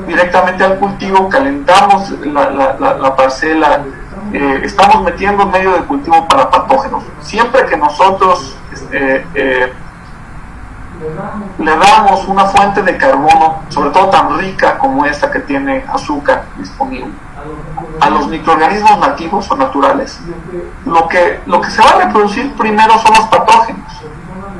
directamente al cultivo, calentamos la parcela, estamos metiendo medio de cultivo para patógenos. Siempre que nosotros le damos una fuente de carbono, sobre todo tan rica como esta que tiene azúcar disponible, a los microorganismos nativos o naturales, lo que se va a reproducir primero son los patógenos,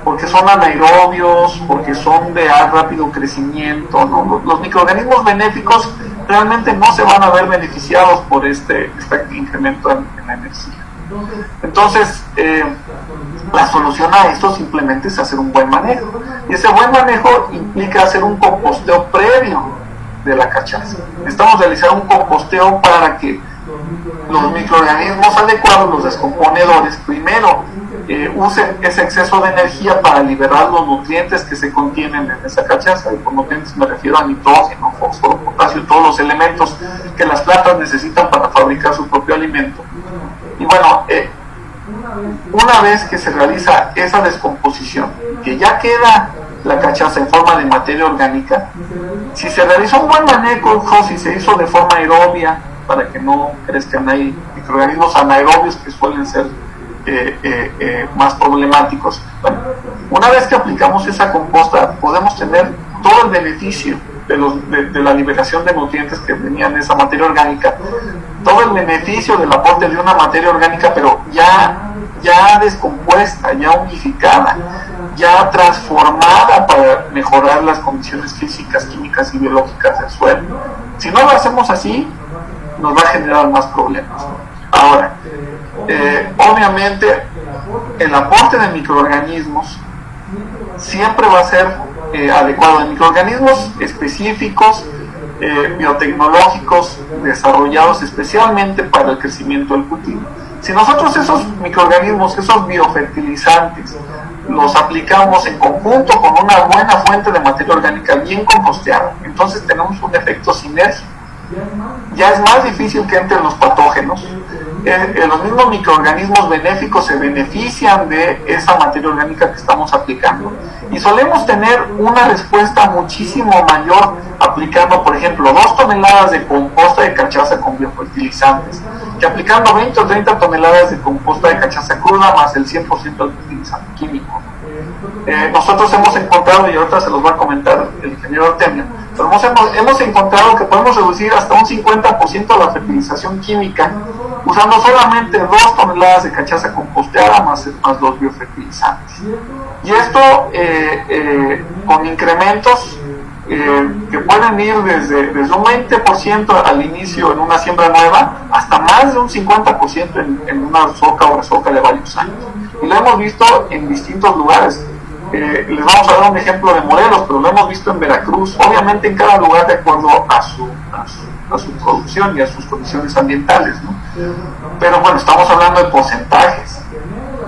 porque son anaerobios, porque son de rápido crecimiento, ¿no? Los microorganismos benéficos realmente no se van a ver beneficiados por este incremento en la energía. Entonces, la solución a esto simplemente es hacer un buen manejo, y ese buen manejo implica hacer un composteo previo de la cachaza. Necesitamos realizar un composteo para que los microorganismos adecuados, los descomponedores, primero usen ese exceso de energía para liberar los nutrientes que se contienen en esa cachaza. Y por nutrientes me refiero a nitrógeno, fósforo, potasio, todos los elementos que las plantas necesitan para fabricar su propio alimento. Y bueno, una vez que se realiza esa descomposición, que ya queda la cachaza en forma de materia orgánica, si se realizó un buen manejo, si se hizo de forma aerobia, para que no crezcan ahí microorganismos anaerobios que suelen ser más problemáticos. Bueno, una vez que aplicamos esa composta, podemos tener todo el beneficio de la liberación de nutrientes que venían en esa materia orgánica, todo el beneficio del aporte de una materia orgánica, pero ya descompuesta, ya unificada, ya transformada para mejorar las condiciones físicas, químicas y biológicas del suelo. Si no lo hacemos así, nos va a generar más problemas. Ahora, obviamente, el aporte de microorganismos siempre va a ser adecuado, de microorganismos específicos, biotecnológicos, desarrollados especialmente para el crecimiento del cultivo. Si nosotros esos microorganismos, esos biofertilizantes, los aplicamos en conjunto con una buena fuente de materia orgánica bien composteada, entonces tenemos un efecto sinérgico. Ya es más difícil que entren los patógenos. Los mismos microorganismos benéficos se benefician de esa materia orgánica que estamos aplicando, y solemos tener una respuesta muchísimo mayor aplicando, por ejemplo, 2 toneladas de composta de cachaza con biofertilizantes, que aplicando 20 o 30 toneladas de composta de cachaza cruda más el 100% del fertilizante químico. Nosotros hemos encontrado, y ahorita se los va a comentar el ingeniero Artemio, pero hemos encontrado que podemos reducir hasta un 50% la fertilización química usando solamente 2 toneladas de cachaza composteada más los biofertilizantes. Y esto con incrementos que pueden ir desde un 20% al inicio en una siembra nueva hasta más de un 50% en una soca o resoca de varios años. Y lo hemos visto en distintos lugares. Les vamos a dar un ejemplo de Morelos, pero lo hemos visto en Veracruz, obviamente en cada lugar de acuerdo a su producción y a sus condiciones ambientales, ¿no? Pero bueno, estamos hablando de porcentajes.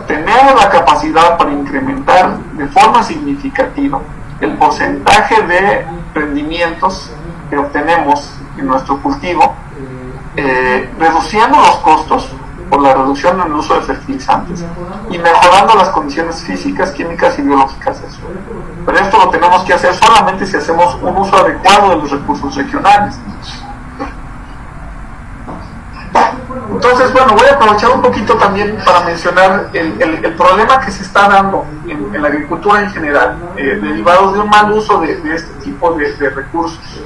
Tenemos la capacidad para incrementar de forma significativa el porcentaje de rendimientos que obtenemos en nuestro cultivo reduciendo los costos por la reducción en el uso de fertilizantes y mejorando las condiciones físicas, químicas y biológicas del suelo. Pero esto lo tenemos que hacer solamente si hacemos un uso adecuado de los recursos regionales. Entonces, bueno, voy a aprovechar un poquito también para mencionar el problema que se está dando en la agricultura en general, derivados de un mal uso de este tipo de recursos.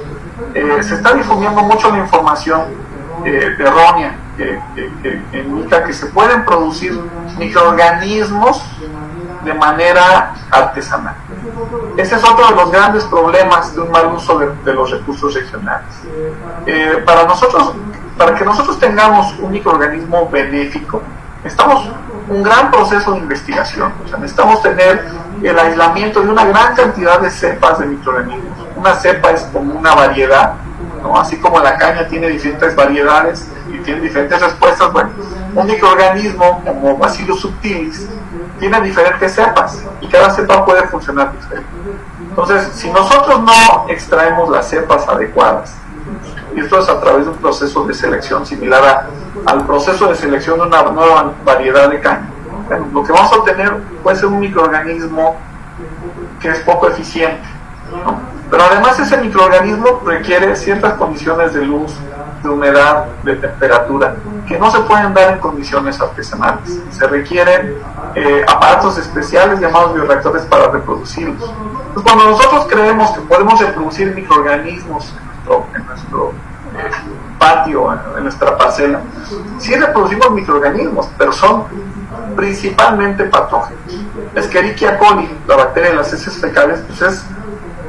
Se está difundiendo mucho la información errónea que indica que se pueden producir microorganismos de manera artesanal. Ese es otro de los grandes problemas de un mal uso de los recursos regionales. Para que nosotros tengamos un microorganismo benéfico, necesitamos un gran proceso de investigación. O sea, necesitamos tener el aislamiento de una gran cantidad de cepas de microorganismos. Una cepa es como una variedad, ¿no? Así como la caña tiene diferentes variedades y tiene diferentes respuestas, bueno, un microorganismo como Bacillus subtilis tiene diferentes cepas y cada cepa puede funcionar diferente. Entonces, si nosotros no extraemos las cepas adecuadas, y esto es a través de un proceso de selección similar al proceso de selección de una nueva variedad de caña, bueno, lo que vamos a obtener puede ser un microorganismo que es poco eficiente, ¿no? Pero además ese microorganismo requiere ciertas condiciones de luz, de humedad, de temperatura, que no se pueden dar en condiciones artesanales. Se requieren aparatos especiales llamados bioreactores para reproducirlos. Entonces, cuando nosotros creemos que podemos reproducir microorganismos en nuestro patio, en nuestra parcela, sí reproducimos microorganismos, pero son principalmente patógenos. Escherichia coli, la bacteria de las heces fecales, pues es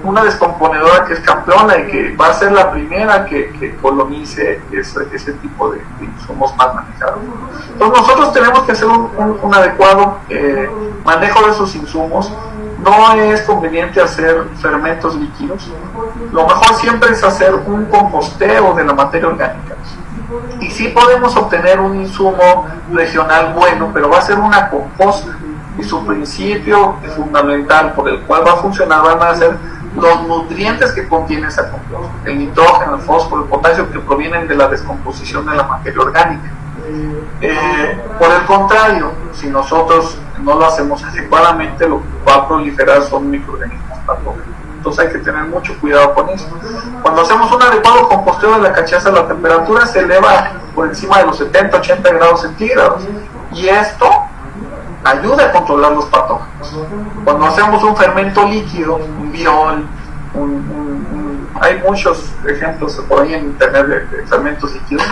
una descomponedora que es campeona y que va a ser la primera que colonice ese tipo de insumos más manejados. Entonces nosotros tenemos que hacer un adecuado manejo de esos insumos. No es conveniente hacer fermentos líquidos. Lo mejor siempre es hacer un composteo de la materia orgánica. Y sí podemos obtener un insumo regional bueno, pero va a ser una composta. Y su principio fundamental por el cual va a funcionar van a ser los nutrientes que contiene esa composta, el nitrógeno, el fósforo, el potasio, que provienen de la descomposición de la materia orgánica. Por el contrario, si nosotros no lo hacemos adecuadamente, lo que va a proliferar son microorganismos patógenos. Entonces hay que tener mucho cuidado con eso. Cuando hacemos un adecuado composteo de la cachaza, la temperatura se eleva por encima de los 70-80 grados centígrados, y esto ayuda a controlar los patógenos. Cuando hacemos un fermento líquido, un biol, hay muchos ejemplos por ahí en internet de fermentos líquidos,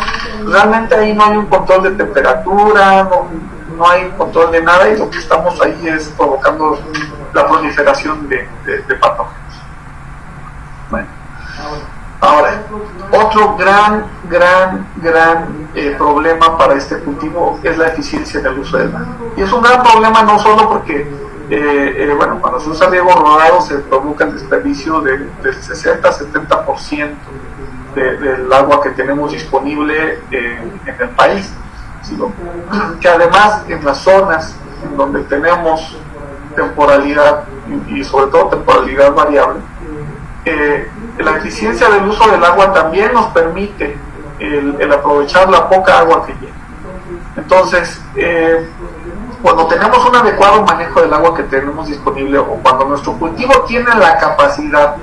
realmente ahí no hay un control de temperatura, no hay control de nada, y lo que estamos ahí es provocando la proliferación de patógenos. Bueno, ahora, otro gran problema para este cultivo es la eficiencia en el uso del agua. Y es un gran problema no solo porque bueno, cuando se usa riego rodado se provoca el desperdicio del 60-70% del agua que tenemos disponible en el país, sino que además en las zonas en donde tenemos temporalidad y sobre todo temporalidad variable, la eficiencia del uso del agua también nos permite el aprovechar la poca agua que llega. Entonces, cuando tenemos un adecuado manejo del agua que tenemos disponible, o cuando nuestro cultivo tiene la capacidad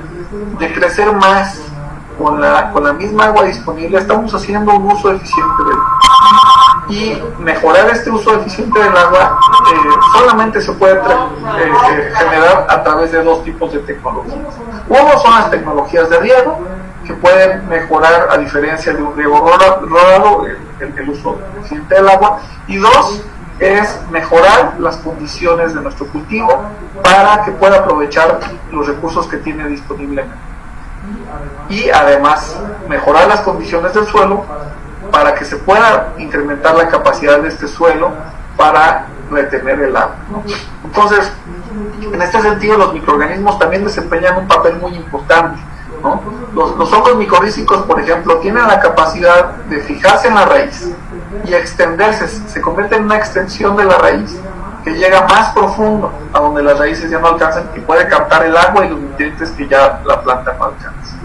de crecer más con la misma agua disponible, estamos haciendo un uso eficiente del agua. Y mejorar este uso eficiente del agua solamente se puede generar a través de dos tipos de tecnologías. Uno son las tecnologías de riego, que pueden mejorar, a diferencia de un riego rodado, el uso eficiente del agua. Y dos, es mejorar las condiciones de nuestro cultivo para que pueda aprovechar los recursos que tiene disponible. Y además mejorar las condiciones del suelo para que se pueda incrementar la capacidad de este suelo para retener el agua, ¿no? Entonces, en este sentido, los microorganismos también desempeñan un papel muy importante, ¿no? Los hongos micorrízicos, por ejemplo, tienen la capacidad de fijarse en la raíz y extenderse, se convierte en una extensión de la raíz que llega más profundo, a donde las raíces ya no alcanzan, y puede captar el agua y los nutrientes que ya la planta no alcanza.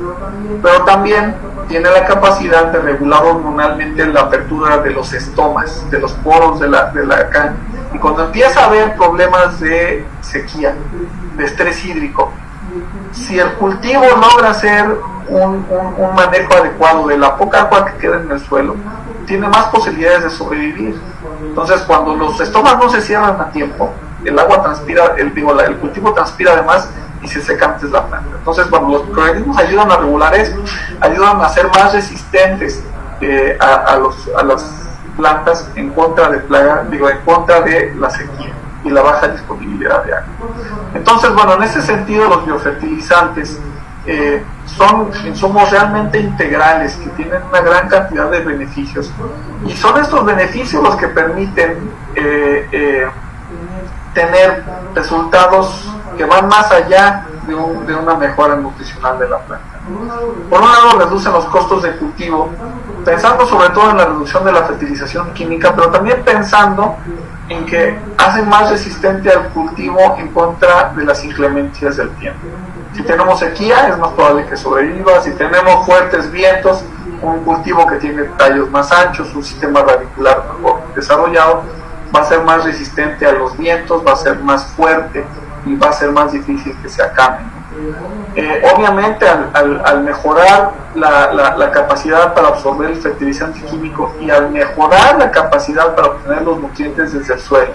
pero también tiene la capacidad de regular hormonalmente la apertura de los estomas, de los poros de la caña. Y cuando empieza a haber problemas de sequía, de estrés hídrico, si el cultivo logra hacer un manejo adecuado de la poca agua que queda en el suelo, tiene más posibilidades de sobrevivir. Entonces, cuando los estomas no se cierran a tiempo, el agua transpira, el cultivo transpira además y se seca antes la planta. Entonces, cuando los microorganismos ayudan a regular esto, ayudan a ser más resistentes a las plantas en contra de plaga, en contra de la sequía y la baja disponibilidad de agua. Entonces, bueno, en ese sentido los biofertilizantes son insumos realmente integrales que tienen una gran cantidad de beneficios, y son estos beneficios los que permiten tener resultados que van más allá de una mejora nutricional de la planta. Por un lado, reducen los costos de cultivo, pensando sobre todo en la reducción de la fertilización química, pero también pensando en que hacen más resistente al cultivo en contra de las inclemencias del tiempo. Si tenemos sequía, es más probable que sobreviva. Si tenemos fuertes vientos, un cultivo que tiene tallos más anchos, un sistema radicular mejor desarrollado, va a ser más resistente a los vientos, va a ser más fuerte y va a ser más difícil que se acabe. Obviamente, al mejorar la capacidad para absorber el fertilizante químico y al mejorar la capacidad para obtener los nutrientes desde el suelo,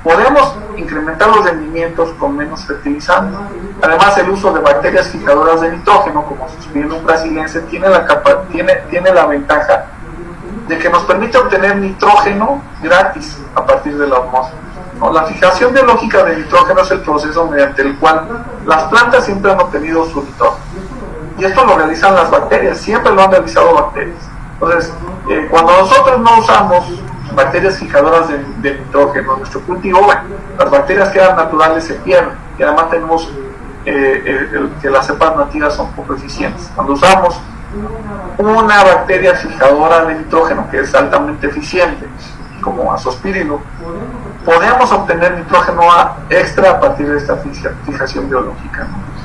podemos incrementar los rendimientos con menos fertilizante. Además, el uso de bacterias fijadoras de nitrógeno, como Suspirium brasiliense, tiene la ventaja de que nos permite obtener nitrógeno gratis a partir de la atmósfera. ¿No? La fijación biológica de nitrógeno es el proceso mediante el cual las plantas siempre han obtenido su nitrógeno. Y esto lo realizan las bacterias, siempre lo han realizado bacterias. Entonces, cuando nosotros no usamos bacterias fijadoras de nitrógeno en nuestro cultivo, bueno, las bacterias que eran naturales se pierden, y además tenemos que las cepas nativas son poco eficientes. Cuando usamos una bacteria fijadora de nitrógeno que es altamente eficiente, como Azospirillum, podemos obtener nitrógeno extra a partir de esta fijación biológica, ¿no?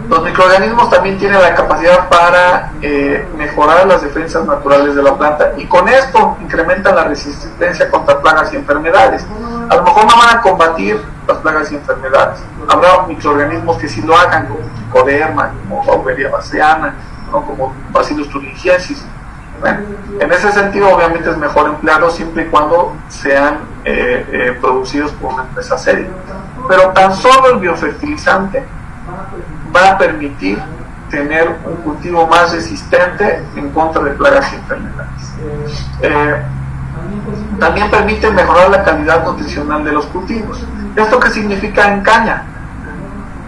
Los microorganismos también tienen la capacidad para mejorar las defensas naturales de la planta, y con esto incrementan la resistencia contra plagas y enfermedades. A lo mejor no van a combatir las plagas y enfermedades, habrá microorganismos que sí lo hagan, como Trichoderma, como Fauveria baseana, ¿no? Como Bacillus thuringiensis. Bueno, en ese sentido, obviamente es mejor emplearlos siempre y cuando sean producidos por una empresa seria. Pero tan solo el biofertilizante va a permitir tener un cultivo más resistente en contra de plagas y enfermedades. También permite mejorar la calidad nutricional de los cultivos. ¿Esto qué significa en caña?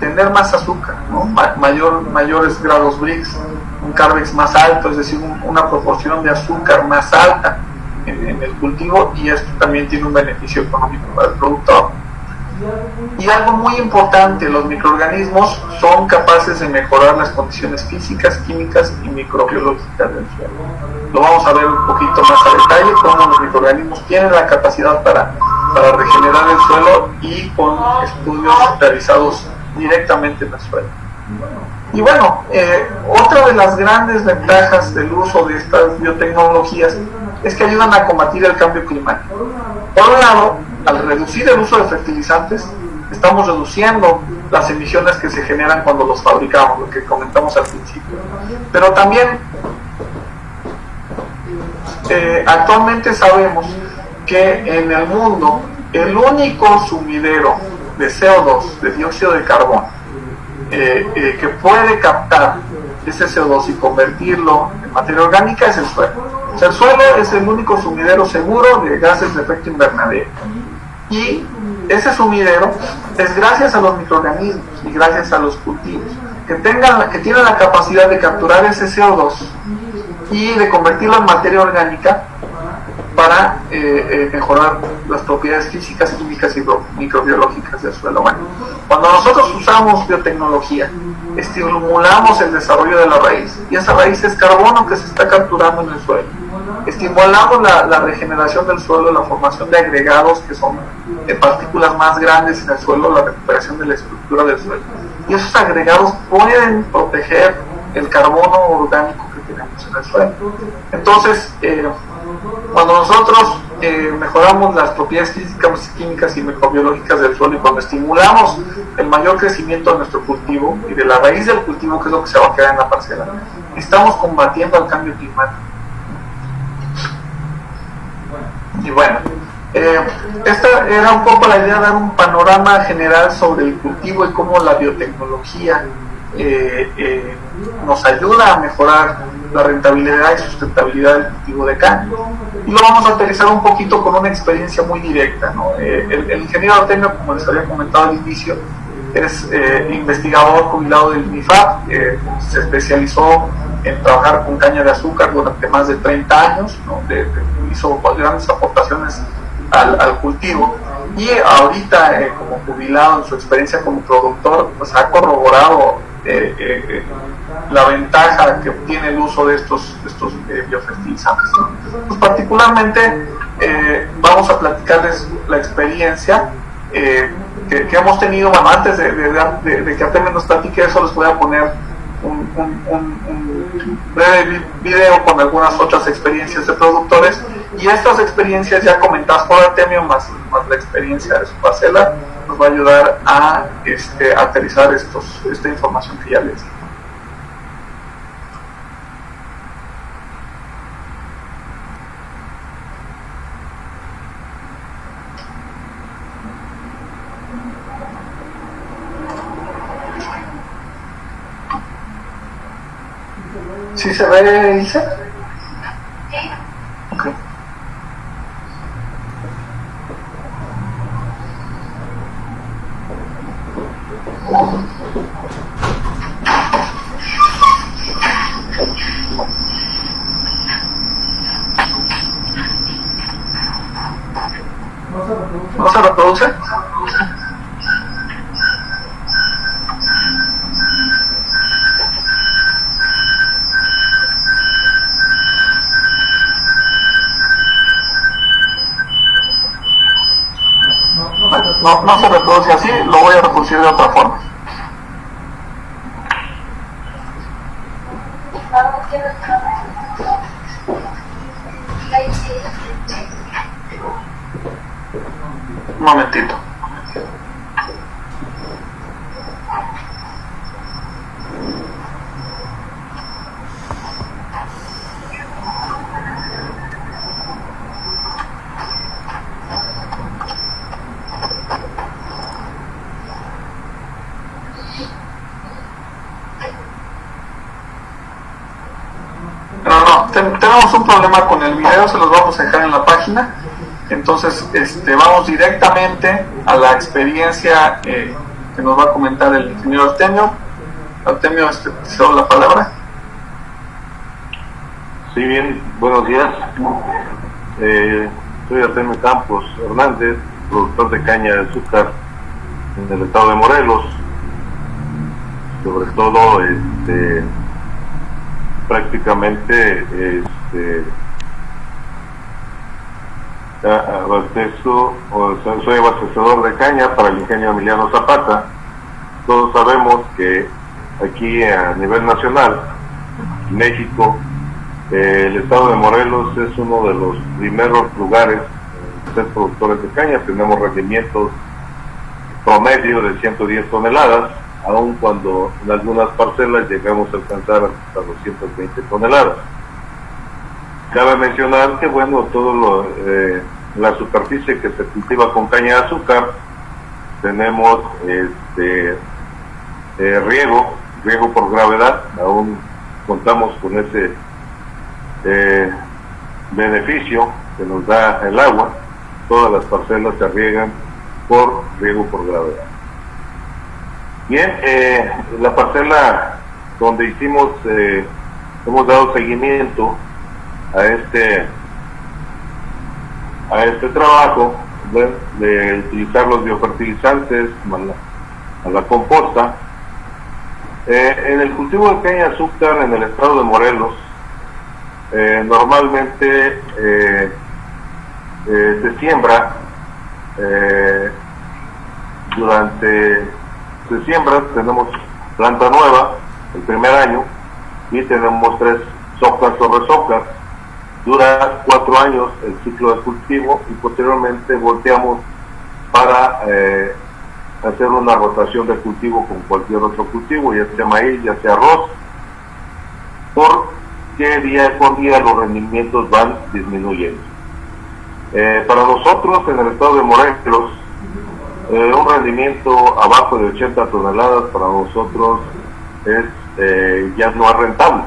Tener más azúcar, ¿no? Mayores grados Brix, un Carbex más alto, es decir, una proporción de azúcar más alta en el cultivo, y esto también tiene un beneficio económico para el productor. Y algo muy importante, los microorganismos son capaces de mejorar las condiciones físicas, químicas y microbiológicas del suelo. Lo vamos a ver un poquito más a detalle, cómo los microorganismos tienen la capacidad para regenerar el suelo, y con estudios realizados directamente en el suelo. Y bueno, otra de las grandes ventajas del uso de estas biotecnologías es que ayudan a combatir el cambio climático. Por un lado, al reducir el uso de fertilizantes, estamos reduciendo las emisiones que se generan cuando los fabricamos, lo que comentamos al principio. Pero también, actualmente sabemos que en el mundo el único sumidero de CO2, de dióxido de carbono, que puede captar ese CO2 y convertirlo en materia orgánica es el suelo. O sea, el suelo es el único sumidero seguro de gases de efecto invernadero, y ese sumidero es gracias a los microorganismos y gracias a los cultivos que tienen la capacidad de capturar ese CO2 y de convertirlo en materia orgánica para mejorar las propiedades físicas, químicas y microbiológicas del suelo. Bueno, cuando nosotros usamos biotecnología, estimulamos el desarrollo de la raíz, y esa raíz es carbono que se está capturando en el suelo. Estimulamos la regeneración del suelo, la formación de agregados que son partículas más grandes en el suelo, la recuperación de la estructura del suelo. y esos agregados pueden proteger el carbono orgánico que tenemos en el suelo. Entonces, cuando nosotros mejoramos las propiedades físicas, químicas y microbiológicas del suelo, y cuando estimulamos el mayor crecimiento de nuestro cultivo y de la raíz del cultivo, que es lo que se va a quedar en la parcela, estamos combatiendo el cambio climático. Y bueno, esta era un poco la idea de dar un panorama general sobre el cultivo y cómo la biotecnología nos ayuda a mejorar la rentabilidad y sustentabilidad del cultivo de caña. Y lo vamos a aterrizar un poquito con una experiencia muy directa, ¿no? El ingeniero Artemio, como les había comentado al inicio, es investigador jubilado del INIFAP, se especializó en trabajar con caña de azúcar durante más de 30 años, ¿no? Hizo grandes aportaciones al cultivo, y ahorita como jubilado en su experiencia como productor, pues ha corroborado la ventaja que obtiene el uso de estos biofertilizantes, ¿no? Pues particularmente vamos a platicarles la experiencia que hemos tenido. Bueno, antes de que Artemio nos platique eso, les voy a poner un breve video con algunas otras experiencias de productores, y estas experiencias ya comentadas por Artemio, más la experiencia de su parcela, nos va a ayudar a aterrizar esta información que ya les di. ¿Sí se ve, Ilse? Okay. ¿No se reproduce? No se reproduce así, lo voy a reproducir de otra forma. Un momentito. Tenemos un problema con el video, se los vamos a dejar en la página. Entonces vamos directamente a la experiencia que nos va a comentar el ingeniero Artemio. Artemio, te cedo la palabra. Sí, bien, buenos días. Soy Artemio Campos Hernández, productor de caña de azúcar en el estado de Morelos. Sobre todo, prácticamente soy abastecedor de caña para el ingenio Emiliano Zapata. Todos sabemos que aquí a nivel nacional, México, el estado de Morelos es uno de los primeros lugares en ser productores de caña. Tenemos rendimientos promedio de 110 toneladas, aun cuando en algunas parcelas llegamos a alcanzar hasta 220 toneladas. Cabe mencionar que, bueno, la superficie que se cultiva con caña de azúcar, tenemos riego por gravedad, aún contamos con ese beneficio que nos da el agua. Todas las parcelas se riegan por riego por gravedad. Bien, la parcela donde hemos dado seguimiento a este trabajo de utilizar los biofertilizantes, a la composta. En el cultivo de caña de azúcar en el estado de Morelos, normalmente se siembra durante se siembra, tenemos planta nueva el primer año y tenemos 3 socas o resocas. Dura 4 años el ciclo de cultivo y posteriormente volteamos para hacer una rotación de cultivo con cualquier otro cultivo, ya sea maíz, ya sea arroz, porque día con día los rendimientos van disminuyendo. Para nosotros en el estado de Morelos, un rendimiento abajo de 80 toneladas para nosotros ya no es rentable.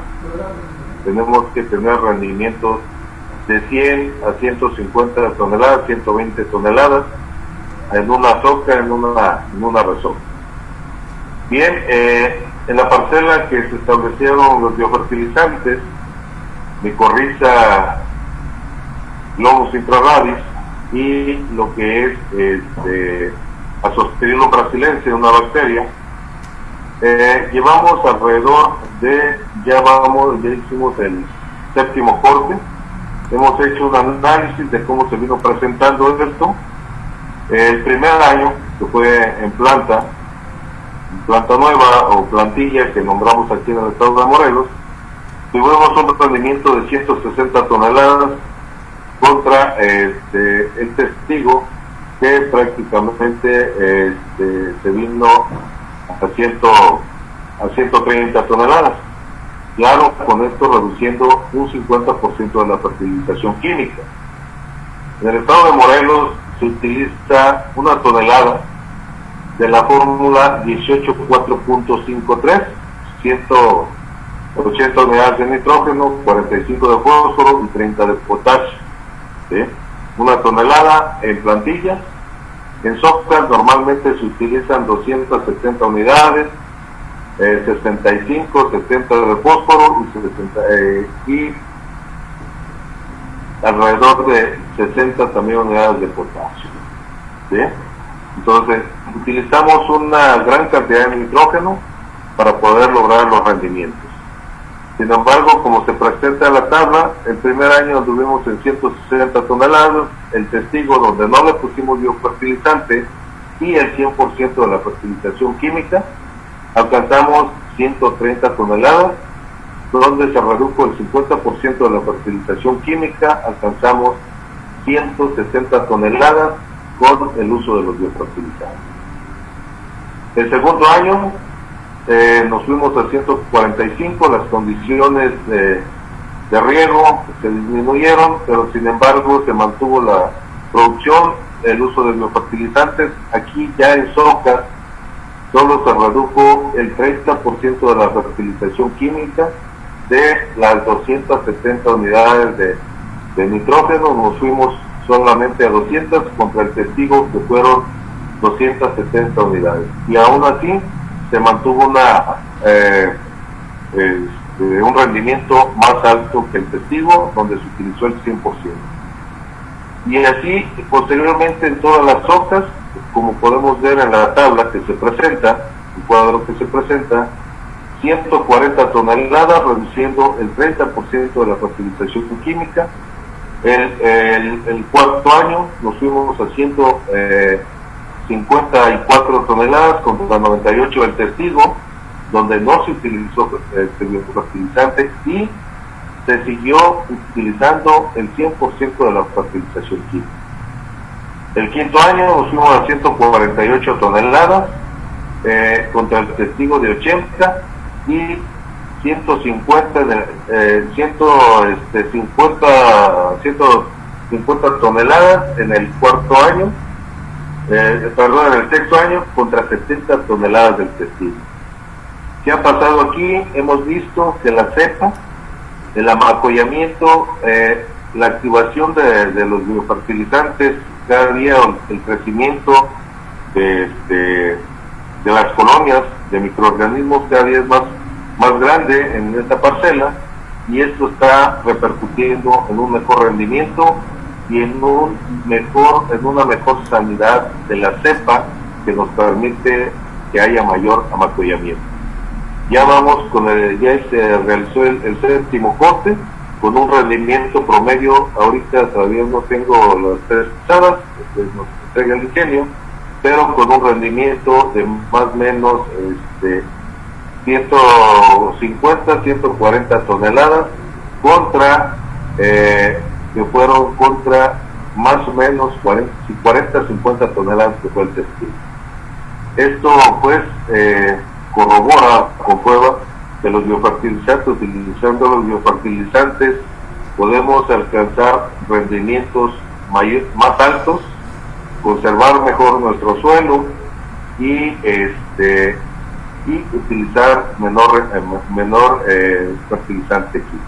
Tenemos que tener rendimientos de 100 a 150 toneladas, 120 toneladas en una soca, en una resoca. Bien, en la parcela que se establecieron los biofertilizantes, micorriza, globus intrarradis y lo que es Azospirillum brasilense, una bacteria, llevamos alrededor de, ya hicimos el 7º corte, hemos hecho un análisis de cómo se vino presentando esto. El primer año, que fue en planta nueva o plantilla que nombramos aquí en el estado de Morelos, tuvimos un rendimiento de 160 toneladas contra el testigo que prácticamente se vino a 130 toneladas. Claro, con esto reduciendo un 50% de la fertilización química. En el estado de Morelos se utiliza 1 tonelada de la fórmula 18.4.53, 180 unidades de nitrógeno, 45 de fósforo y 30 de potasio. ¿Sí? 1 tonelada en plantillas. En socas normalmente se utilizan 270 unidades, 65, 70 de fósforo y alrededor de 60 también unidades de potasio. ¿Sí? Entonces, utilizamos una gran cantidad de nitrógeno para poder lograr los rendimientos. Sin embargo, como se presenta en la tabla, el primer año anduvimos en 160 toneladas, el testigo donde no le pusimos biofertilizante y el 100% de la fertilización química, alcanzamos 130 toneladas, donde se redujo el 50% de la fertilización química, alcanzamos 160 toneladas con el uso de los biofertilizantes. El segundo año nos fuimos a 145, las condiciones de riego se disminuyeron, pero sin embargo se mantuvo la producción, el uso de biofertilizantes. Aquí ya en soca solo se redujo el 30% de la fertilización química, de las 270 unidades de nitrógeno nos fuimos solamente a 200 contra el testigo que fueron 270 unidades, y aún así se mantuvo un rendimiento más alto que el testigo, donde se utilizó el 100%. Y así posteriormente en todas las socas, como podemos ver en la tabla que se presenta, el cuadro que se presenta, 140 toneladas, reduciendo el 30% de la fertilización química. El cuarto año nos fuimos a 154 toneladas contra 98 del testigo, donde no se utilizó fertilizante y se siguió utilizando el 100% de la fertilización química. El quinto año nos fuimos a 148 toneladas contra el testigo de 80 y 150 toneladas en el cuarto año, en el sexto año contra 70 toneladas del testigo. ¿Qué ha pasado aquí? Hemos visto que la cepa, el amacollamiento, la activación de los biofertilizantes, cada día el crecimiento de las colonias de microorganismos cada día es más grande en esta parcela, y esto está repercutiendo en un mejor rendimiento y en una mejor sanidad de la cepa, que nos permite que haya mayor amacollamiento. Ya vamos ya se realizó el séptimo corte con un rendimiento promedio. Ahorita todavía no tengo las 3 pisadas, nos entrega el ingenio, pero con un rendimiento de más o menos 150, 140 toneladas contra que fueron contra más o menos 40, 50 toneladas que fue el textil. Esto pues corrobora, comprueba que los biofertilizantes, utilizando los biofertilizantes, podemos alcanzar rendimientos más altos, conservar mejor nuestro suelo y utilizar menor fertilizante químico.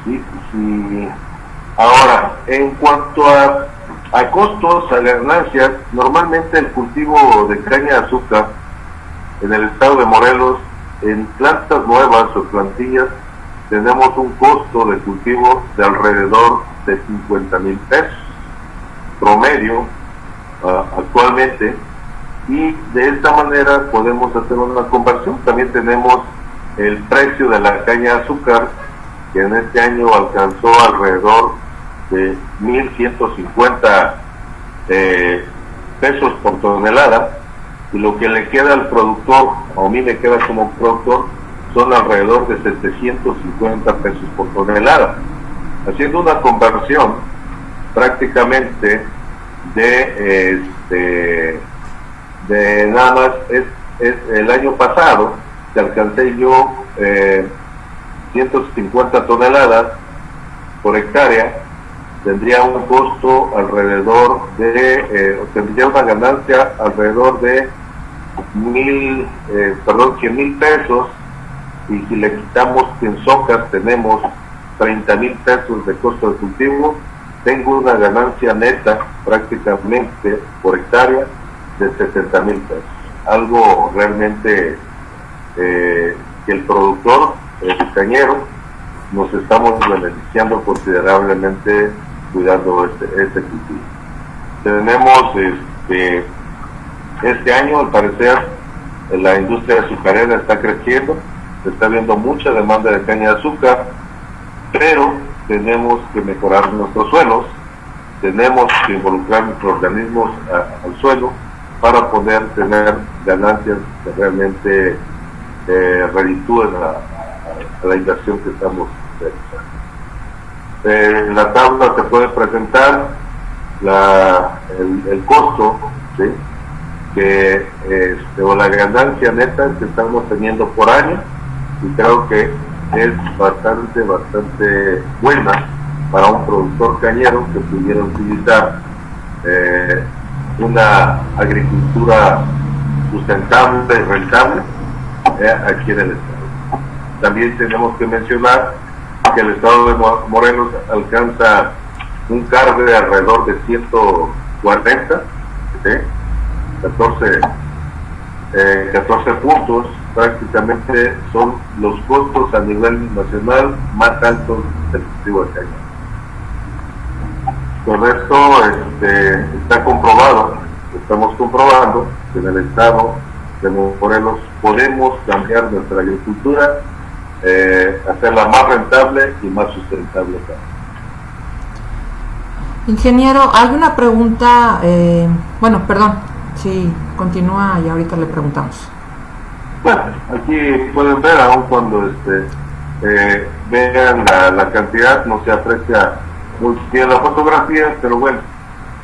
Sí. Ahora, en cuanto a costos, a ganancias, normalmente el cultivo de caña de azúcar en el estado de Morelos, en plantas nuevas o plantillas, tenemos un costo de cultivo de alrededor de 50,000 pesos promedio actualmente, y de esta manera podemos hacer una conversión. También tenemos el precio de la caña de azúcar, que en este año alcanzó alrededor de 1,150 pesos por tonelada, y lo que le queda al productor, o a mí me queda como productor, son alrededor de 750 pesos por tonelada, haciendo una conversión prácticamente de nada más es el año pasado que alcancé yo 150 toneladas por hectárea, tendría un costo alrededor de tendría una ganancia alrededor de 100,000 pesos, y si le quitamos que en socas tenemos 30,000 pesos de costo de cultivo, tengo una ganancia neta prácticamente por hectárea de 70,000 pesos, algo realmente que el productor, el cañero, nos estamos beneficiando considerablemente cuidando este cultivo. Tenemos este año, al parecer, la industria azucarera está creciendo, se está viendo mucha demanda de caña de azúcar, pero tenemos que mejorar nuestros suelos, tenemos que involucrar nuestros organismos al suelo para poder tener ganancias que realmente reditúen a la inversión que estamos realizando. En la tabla se puede presentar el costo, ¿sí?, o la ganancia neta que estamos teniendo por año, y creo que es bastante buena para un productor cañero que pudiera utilizar una agricultura sustentable y rentable aquí en el estado. También tenemos que mencionar que el estado de Morelos alcanza un CAR de alrededor de 140, ¿sí?, 14 puntos, prácticamente son los costos a nivel nacional más altos del cultivo de caña. Con esto está comprobado, estamos comprobando que en el estado de Morelos podemos cambiar nuestra agricultura, hacerla más rentable y más sustentable. Ingeniero, hay una pregunta, sí, continúa y ahorita le preguntamos. Bueno, aquí pueden ver, aun cuando vean la cantidad, no se aprecia muy bien la fotografía, pero bueno,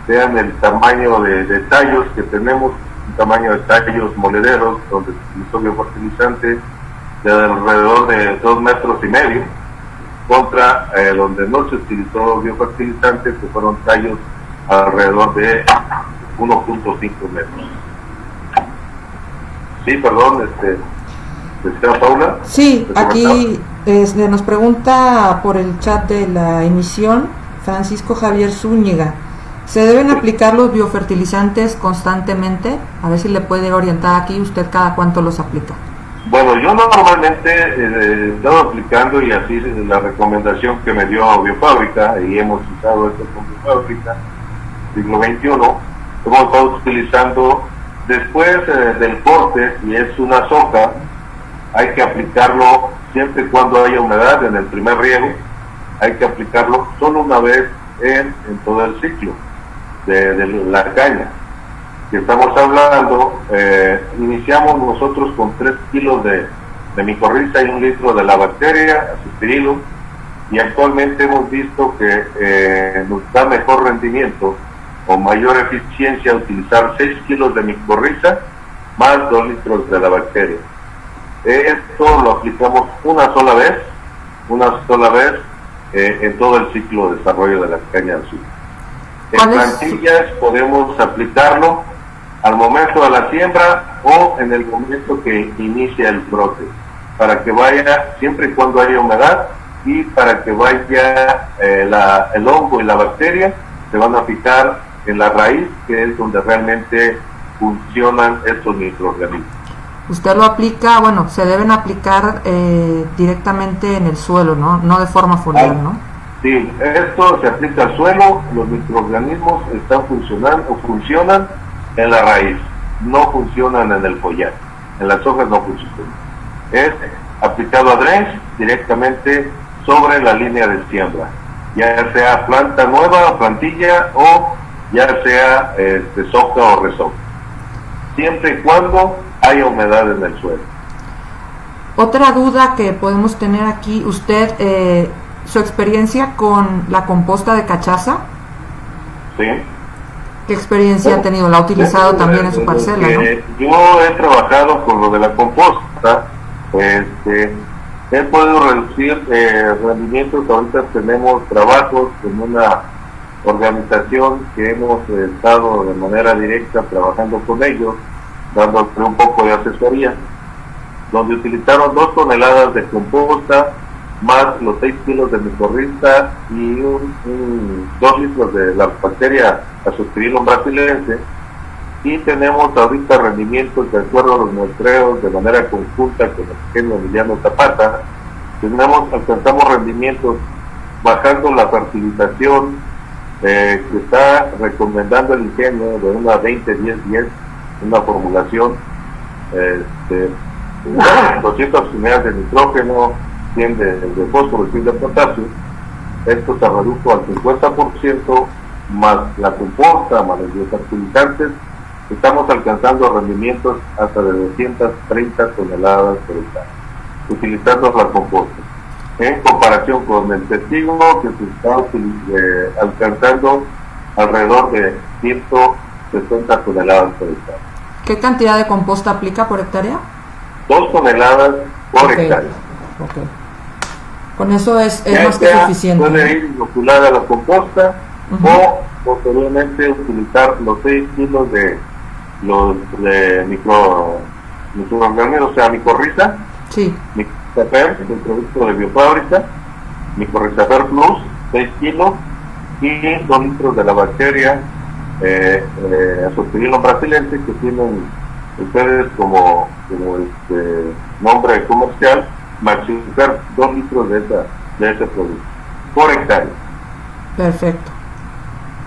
vean el tamaño de tallos que tenemos, un tamaño de tallos molederos, donde se utilizó biofertilizante de alrededor de 2,5 metros, contra donde no se utilizó biofertilizante, que fueron tallos alrededor de 1,5 metros. Sí, perdón, ¿decía Paula? Sí, aquí nos pregunta por el chat de la emisión Francisco Javier Zúñiga: ¿se deben aplicar los biofertilizantes constantemente? A ver si le puede orientar aquí usted cada cuánto los aplica. Bueno, yo normalmente he estado aplicando, y así es la recomendación que me dio Biofábrica, y hemos usado esto con Biofábrica, siglo XXI, hemos estado utilizando después del corte, y es una soja, hay que aplicarlo siempre y cuando haya humedad en el primer riego, hay que aplicarlo solo una vez en todo el ciclo de la caña. Que estamos hablando, iniciamos nosotros con 3 kilos de micorriza y 1 litro de la bacteria, azospirilo, y actualmente hemos visto que nos da mejor rendimiento o mayor eficiencia utilizar 6 kilos de micorriza más 2 litros de la bacteria. Esto lo aplicamos una sola vez en todo el ciclo de desarrollo de la caña de azúcar. En plantillas podemos aplicarlo al momento de la siembra o en el momento que inicia el brote, para que vaya, siempre y cuando haya humedad, y para que vaya el hongo y la bacteria se van a fijar en la raíz, que es donde realmente funcionan estos microorganismos. Usted lo aplica, bueno, se deben aplicar directamente en el suelo, ¿no? No de forma foliar, ¿no? Sí, esto se aplica al suelo, los microorganismos funcionan en la raíz, no funcionan en el follaje, en las hojas no funcionan. Es aplicado a drench directamente sobre la línea de siembra, ya sea planta nueva, plantilla, o ya sea soca o resoca, siempre y cuando haya humedad en el suelo. Otra duda que podemos tener aquí, usted, su experiencia con la composta de cachaza. Sí. ¿Qué experiencia ha tenido? ¿La ha utilizado también en su parcela, no? Yo he trabajado con lo de la composta, he podido reducir rendimientos. Ahorita tenemos trabajos con una organización que hemos estado de manera directa trabajando con ellos, dándole un poco de asesoría, donde utilizaron 2 toneladas de composta más los 6 kilos de micorriza y 2 litros de la bacteria Azospirillum brasilense, y tenemos ahorita rendimientos de acuerdo a los muestreos de manera conjunta con el ingeniero Emiliano Zapata. Alcanzamos rendimientos bajando la fertilización que está recomendando el ingenio de una 20-10-10, una formulación 200 unidades de nitrógeno, 100 de fósforo y 100 de potasio. Esto se redujo al 50%, más la composta, más los biofertilizantes. Estamos alcanzando rendimientos hasta de 230 toneladas por hectárea, utilizando la composta, en comparación con el testigo, que se está alcanzando alrededor de 160 toneladas por hectárea. ¿Qué cantidad de composta aplica por hectárea? 2 toneladas por hectárea. Okay. Con eso es más que suficiente. Puede ir inoculada la composta, o posteriormente utilizar los 6 kilos de microorganismos, o sea, micorriza, sí, Micorrizafer, el producto de biofábrica, Micorrizafer Plus, 6 kilos, y 2 litros de la bacteria Azospirillum brasilense, que tienen ustedes como nombre comercial, Maxifer, 2 litros de ese producto por hectárea. Perfecto.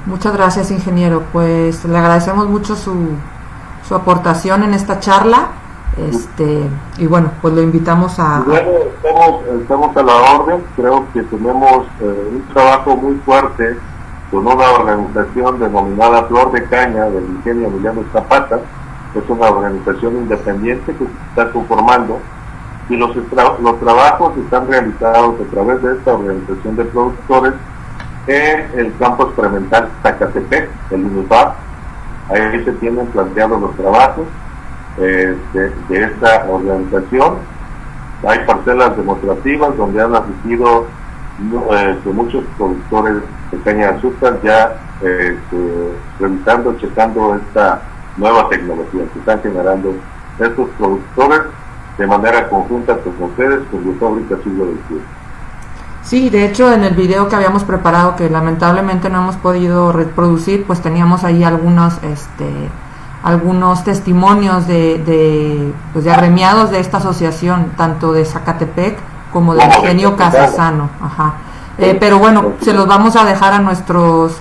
Muchas gracias, ingeniero. Pues le agradecemos mucho su aportación en esta charla. Y bueno, pues lo invitamos a... Bueno, estamos a la orden. Creo que tenemos un trabajo muy fuerte con una organización denominada Flor de Caña del ingenio Emiliano Zapata. Es una organización independiente que se está conformando, y los trabajos están realizados a través de esta organización de productores en el campo experimental Zacatepec, el UNIFAP. Ahí se tienen planteados los trabajos de esta organización. Hay parcelas demostrativas donde han asistido muchos productores de caña de azúcar, ya revisando, checando esta nueva tecnología que están generando estos productores de manera conjunta con ustedes, con Biofábrica Siglo XXI. Sí, de hecho en el video que habíamos preparado, que lamentablemente no hemos podido reproducir, pues teníamos ahí algunos testimonios de agremiados de esta asociación, tanto de Zacatepec como del ingenio Casasano. Pero bueno, se los vamos a dejar a nuestros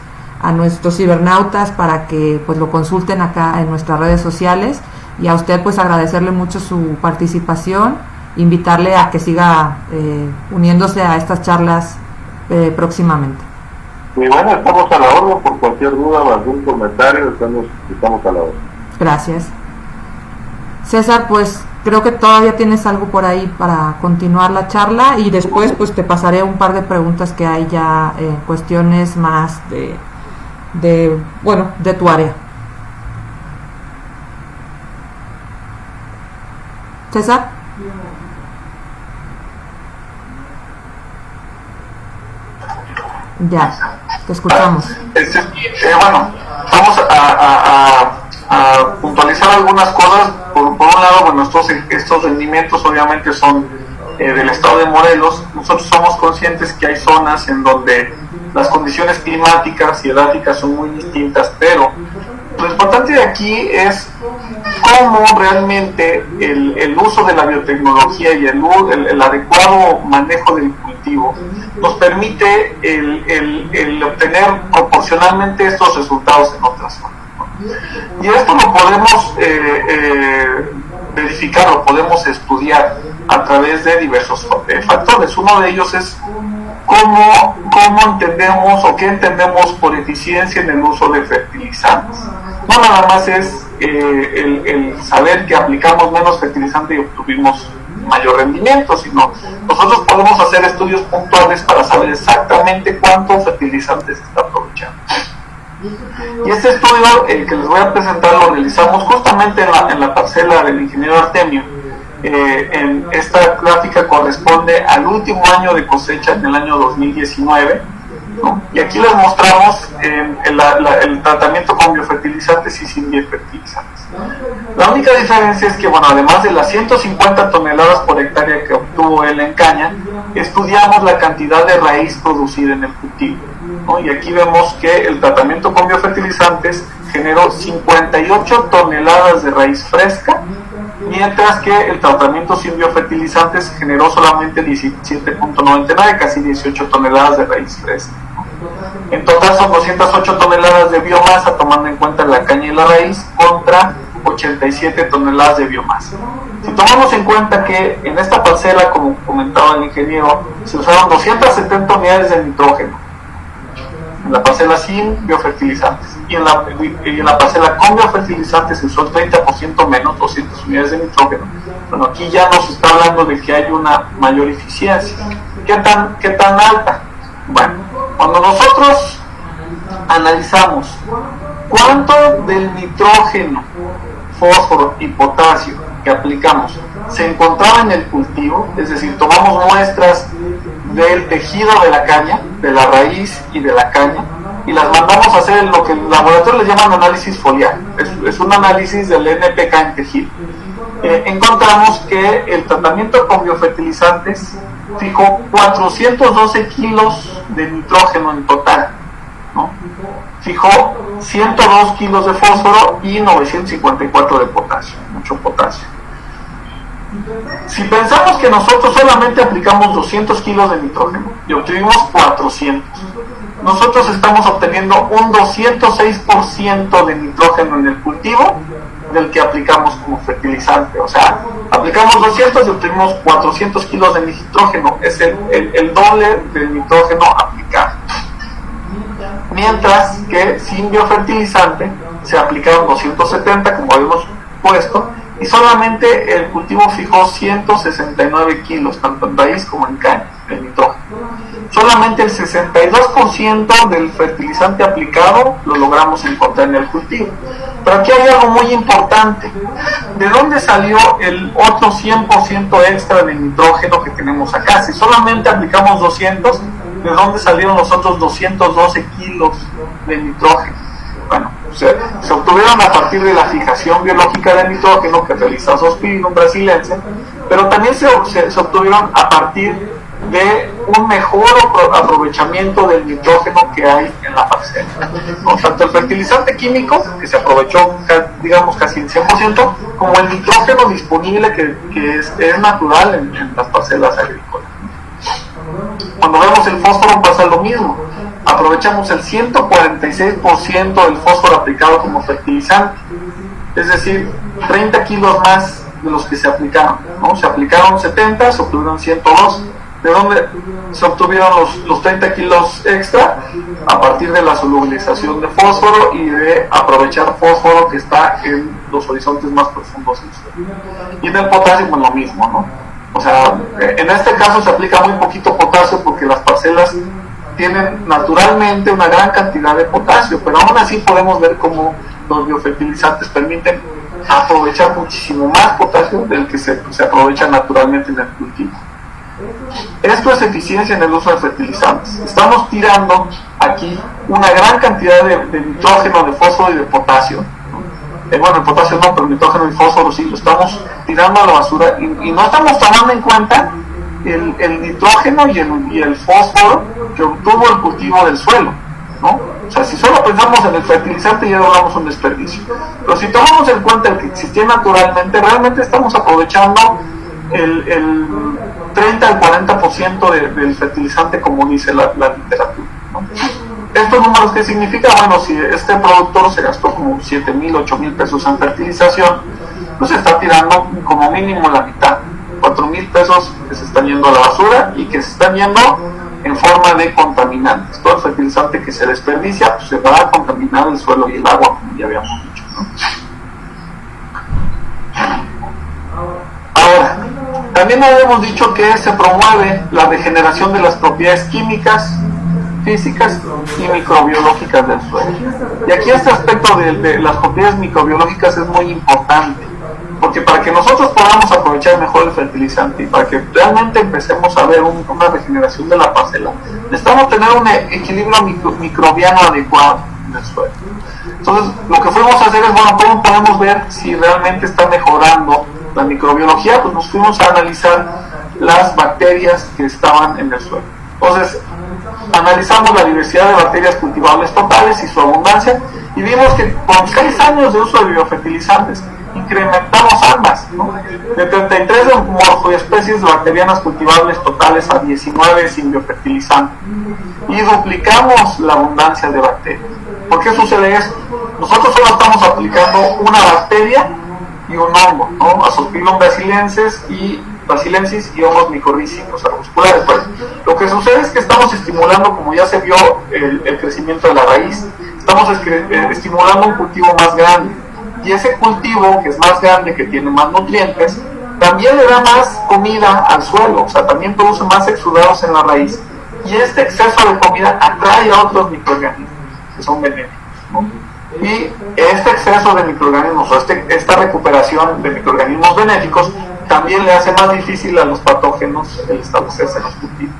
cibernautas para que pues lo consulten acá en nuestras redes sociales, y a usted pues agradecerle mucho su participación, invitarle a que siga uniéndose a estas charlas próximamente. Y bueno, estamos a la orden por cualquier duda o algún comentario, estamos a la orden. Gracias. César, pues creo que todavía tienes algo por ahí para continuar la charla y después pues te pasaré un par de preguntas que hay ya, cuestiones más de tu área. César. Ya, te escuchamos. Bueno, vamos a puntualizar algunas cosas. Por un lado, bueno, estos rendimientos obviamente son del estado de Morelos. Nosotros somos conscientes que hay zonas en donde las condiciones climáticas y edáficas son muy distintas, pero lo importante de aquí es cómo realmente el uso de la biotecnología y el adecuado manejo del cultivo nos permite el obtener proporcionalmente estos resultados en otras zonas. Y esto lo podemos verificar, lo podemos estudiar a través de diversos factores. Uno de ellos es cómo entendemos o qué entendemos por eficiencia en el uso de fertilizantes. No nada más es el saber que aplicamos menos fertilizante y obtuvimos mayor rendimiento, sino nosotros podemos hacer estudios puntuales para saber exactamente cuánto fertilizante se está aprovechando. Y este estudio, el que les voy a presentar, lo realizamos justamente en la parcela del ingeniero Artemio. En esta gráfica corresponde al último año de cosecha, en el año 2019, ¿no? Y aquí les mostramos el tratamiento con biofertilizantes y sin biofertilizantes. La única diferencia es que, bueno, además de las 150 toneladas por hectárea que obtuvo él en caña, estudiamos la cantidad de raíz producida en el cultivo, ¿no? Y aquí vemos que el tratamiento con biofertilizantes generó 58 toneladas de raíz fresca, mientras que el tratamiento sin biofertilizantes generó solamente 17.99, casi 18 toneladas de raíz fresca. En total son 208 toneladas de biomasa, tomando en cuenta la caña y la raíz, contra 87 toneladas de biomasa. Si tomamos en cuenta que en esta parcela, como comentaba el ingeniero, se usaron 270 unidades de nitrógeno, en la parcela sin biofertilizantes, y en la parcela con biofertilizantes se usó el 30% menos, 200 unidades de nitrógeno. Bueno, aquí ya nos está hablando de que hay una mayor eficiencia. ¿Qué tan alta? Bueno, cuando nosotros analizamos cuánto del nitrógeno, fósforo y potasio que aplicamos se encontraba en el cultivo, es decir, tomamos muestras del tejido de la caña, de la raíz y de la caña, y las mandamos a hacer lo que el laboratorio le llaman análisis foliar, es un análisis del NPK en tejido. Encontramos que el tratamiento con biofertilizantes fijó 412 kilos de nitrógeno en total, ¿no? Fijó 102 kilos de fósforo y 954 de potasio, mucho potasio. Si pensamos que nosotros solamente aplicamos 200 kilos de nitrógeno y obtuvimos 400, nosotros estamos obteniendo un 206% de nitrógeno en el cultivo del que aplicamos como fertilizante. O sea, aplicamos 200 y obtuvimos 400 kilos de nitrógeno, es el doble del nitrógeno aplicado. Mientras que sin biofertilizante se aplicaron 270, como habíamos puesto, y solamente el cultivo fijó 169 kilos, tanto en raíz como en caña, de nitrógeno. Solamente el 62% del fertilizante aplicado lo logramos encontrar en el cultivo. Pero aquí hay algo muy importante. ¿De dónde salió el otro 100% extra de nitrógeno que tenemos acá? Si solamente aplicamos 200, ¿de dónde salieron los otros 212 kilos de nitrógeno? Bueno, se obtuvieron a partir de la fijación biológica de nitrógeno que realizó Sospiro, un brasilense, pero también se obtuvieron a partir de un mejor aprovechamiento del nitrógeno que hay en la parcela. Tanto el fertilizante químico, que se aprovechó, digamos, casi en 100%, como el nitrógeno disponible que es natural en las parcelas agrícolas. Cuando vemos el fósforo pasa lo mismo. Aprovechamos el 146% del fósforo aplicado como fertilizante, es decir, 30 kilos más de los que se aplicaron, ¿no? Se aplicaron 70, se obtuvieron 102, ¿De dónde se obtuvieron los 30 kilos extra? A partir de la solubilización de fósforo y de aprovechar fósforo que está en los horizontes más profundos del suelo. Y en el potasio, pues lo mismo, ¿no? O sea, en este caso se aplica muy poquito potasio porque las parcelas tienen naturalmente una gran cantidad de potasio, pero aún así podemos ver cómo los biofertilizantes permiten aprovechar muchísimo más potasio del que se aprovecha naturalmente en el cultivo. Esto es eficiencia en el uso de fertilizantes. Estamos tirando aquí una gran cantidad de nitrógeno, de fósforo y de potasio. Bueno, el potasio no, pero el nitrógeno y fósforo sí, lo estamos tirando a la basura y no estamos tomando en cuenta el nitrógeno y el fósforo que obtuvo el cultivo del suelo, ¿no? O sea, si solo pensamos en el fertilizante ya logramos un desperdicio. Pero si tomamos en cuenta el que existía naturalmente, realmente estamos aprovechando el 30 al 40% del fertilizante, como dice la literatura, ¿no? ¿Estos números qué significa? Bueno, si este productor se gastó como 7,000, 8,000 pesos en fertilización, pues está tirando como mínimo la mitad, 4,000 pesos que se están yendo a la basura y que se están yendo en forma de contaminantes. Todo el fertilizante que se desperdicia, pues se va a contaminar el suelo y el agua, como ya habíamos dicho, ¿no? Ahora, también habíamos dicho que se promueve la regeneración de las propiedades químicas, físicas y microbiológicas del suelo. Y aquí este aspecto de las propiedades microbiológicas es muy importante, porque para que nosotros podamos aprovechar mejor el fertilizante y para que realmente empecemos a ver una regeneración de la parcela, necesitamos tener un equilibrio microbiano adecuado en el suelo. Entonces, lo que fuimos a hacer es, bueno, ¿cómo podemos ver si realmente está mejorando la microbiología? Pues nos fuimos a analizar las bacterias que estaban en el suelo. Entonces, analizamos la diversidad de bacterias cultivables totales y su abundancia y vimos que con 6 años de uso de biofertilizantes incrementamos ambas, ¿no? De 33 morfoespecies bacterianas cultivables totales a 19 sin biofertilizante, y duplicamos la abundancia de bacterias. ¿Por qué sucede eso? Nosotros solo estamos aplicando una bacteria y un hongo, ¿no? Aspergillus basilensis y hongos micorrízicos arbusculares. Pues, lo que sucede es que estamos estimulando, como ya se vio, el crecimiento de la raíz. Estamos estimulando un cultivo más grande, y ese cultivo, que es más grande, que tiene más nutrientes, también le da más comida al suelo, o sea, también produce más exudados en la raíz, y este exceso de comida atrae a otros microorganismos que son benéficos, ¿no? Y este exceso de microorganismos, o esta recuperación de microorganismos benéficos, también le hace más difícil a los patógenos el establecerse en los cultivos.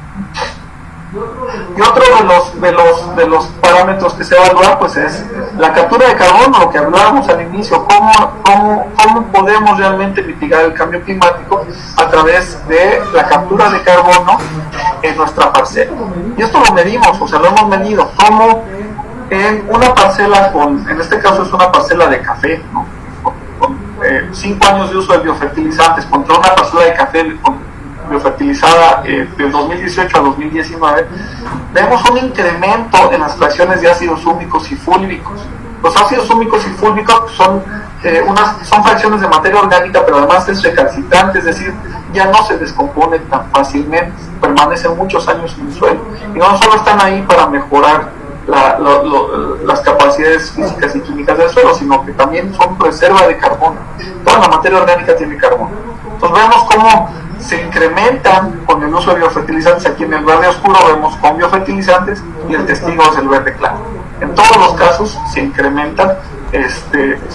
Y otro de los parámetros que se evalúa, pues, es la captura de carbono, lo que hablábamos al inicio, cómo podemos realmente mitigar el cambio climático a través de la captura de carbono en nuestra parcela. Y esto lo medimos, o sea, lo hemos medido, como en una parcela en este caso es una parcela de café, ¿no? Con 5 años de uso de biofertilizantes contra una parcela de café biofertilizada del 2018 a 2019, vemos un incremento en las fracciones de ácidos húmicos y fúlvicos. Los ácidos húmicos y fúlvicos son fracciones de materia orgánica, pero además es recalcitrante, es decir, ya no se descompone tan fácilmente, permanecen muchos años en el suelo, y no solo están ahí para mejorar las capacidades físicas y químicas del suelo, sino que también son reserva de carbono. Toda la materia orgánica tiene carbono. Entonces vemos cómo se incrementan con el uso de biofertilizantes. Aquí en el verde oscuro vemos con biofertilizantes y el testigo es el verde claro. En todos los casos se incrementan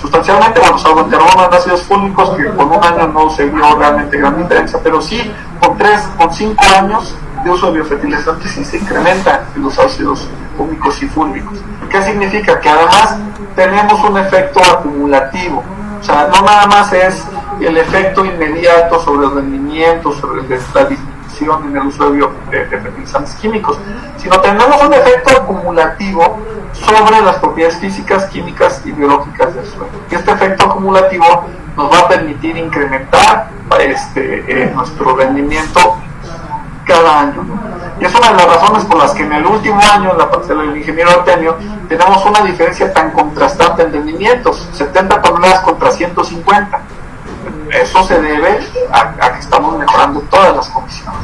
sustancialmente, bueno, salvo el carbono en ácidos fúlvicos, que con un año no se vio realmente gran diferencia, pero sí con 5 años de uso de biofertilizantes sí se incrementan los ácidos húmicos y fúlvicos. ¿Qué significa? Que además tenemos un efecto acumulativo, o sea, no nada más es el efecto inmediato sobre el rendimiento, sobre la disminución en el uso de fertilizantes químicos, sino tenemos un efecto acumulativo sobre las propiedades físicas, químicas y biológicas del suelo. Y este efecto acumulativo nos va a permitir incrementar nuestro rendimiento cada año, ¿no? Y es una de las razones por las que en el último año, en la parcela del ingeniero Artemio, tenemos una diferencia tan contrastante en rendimientos, 70 toneladas contra 150. Eso se debe a que estamos mejorando todas las condiciones.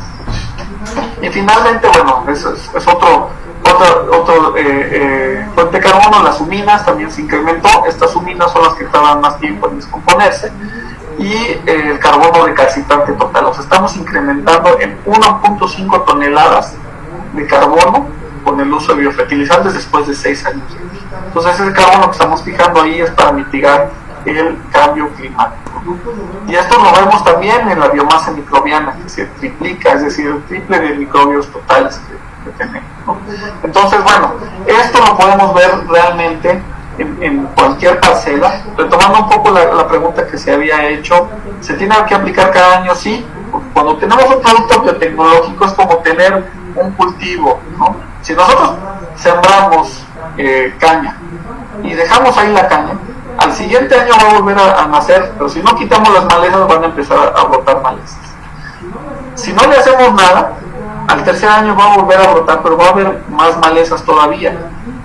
Y finalmente, bueno, es otro fuente de carbono. Las huminas también se incrementó. Estas huminas son las que tardan más tiempo en descomponerse. Y el carbono recalcitrante total. O sea, estamos incrementando en 1.5 toneladas de carbono con el uso de biofertilizantes después de 6 años. Entonces ese carbono que estamos fijando ahí es para mitigar el cambio climático. Y esto lo vemos también en la biomasa microbiana, que se triplica, es decir, el triple de microbios totales que tenemos, ¿no? Entonces, bueno, esto lo podemos ver realmente en cualquier parcela. Retomando un poco la pregunta que se había hecho, ¿se tiene que aplicar cada año? Sí, porque cuando tenemos un producto biotecnológico es como tener un cultivo, ¿no? Si nosotros sembramos caña y dejamos ahí la caña, al siguiente año va a volver a nacer, pero si no quitamos las malezas van a empezar a brotar malezas. Si no le hacemos nada, al tercer año va a volver a brotar, pero va a haber más malezas todavía.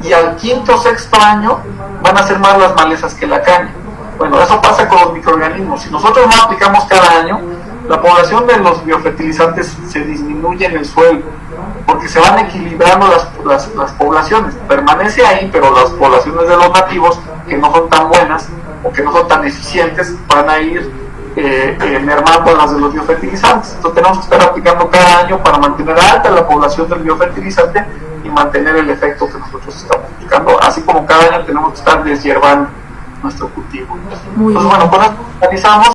Y al quinto, sexto año van a ser más las malezas que la caña. Bueno, eso pasa con los microorganismos. Si nosotros no aplicamos cada año, la población de los biofertilizantes se disminuye en el suelo, porque se van equilibrando las poblaciones. Permanece ahí, pero las poblaciones de los nativos, que no son tan buenas o que no son tan eficientes, van a ir mermando las de los biofertilizantes. Entonces tenemos que estar aplicando cada año para mantener alta la población del biofertilizante y mantener el efecto que nosotros estamos buscando, así como cada año tenemos que estar deshiervando nuestro cultivo. Entonces, bueno, con esto finalizamos.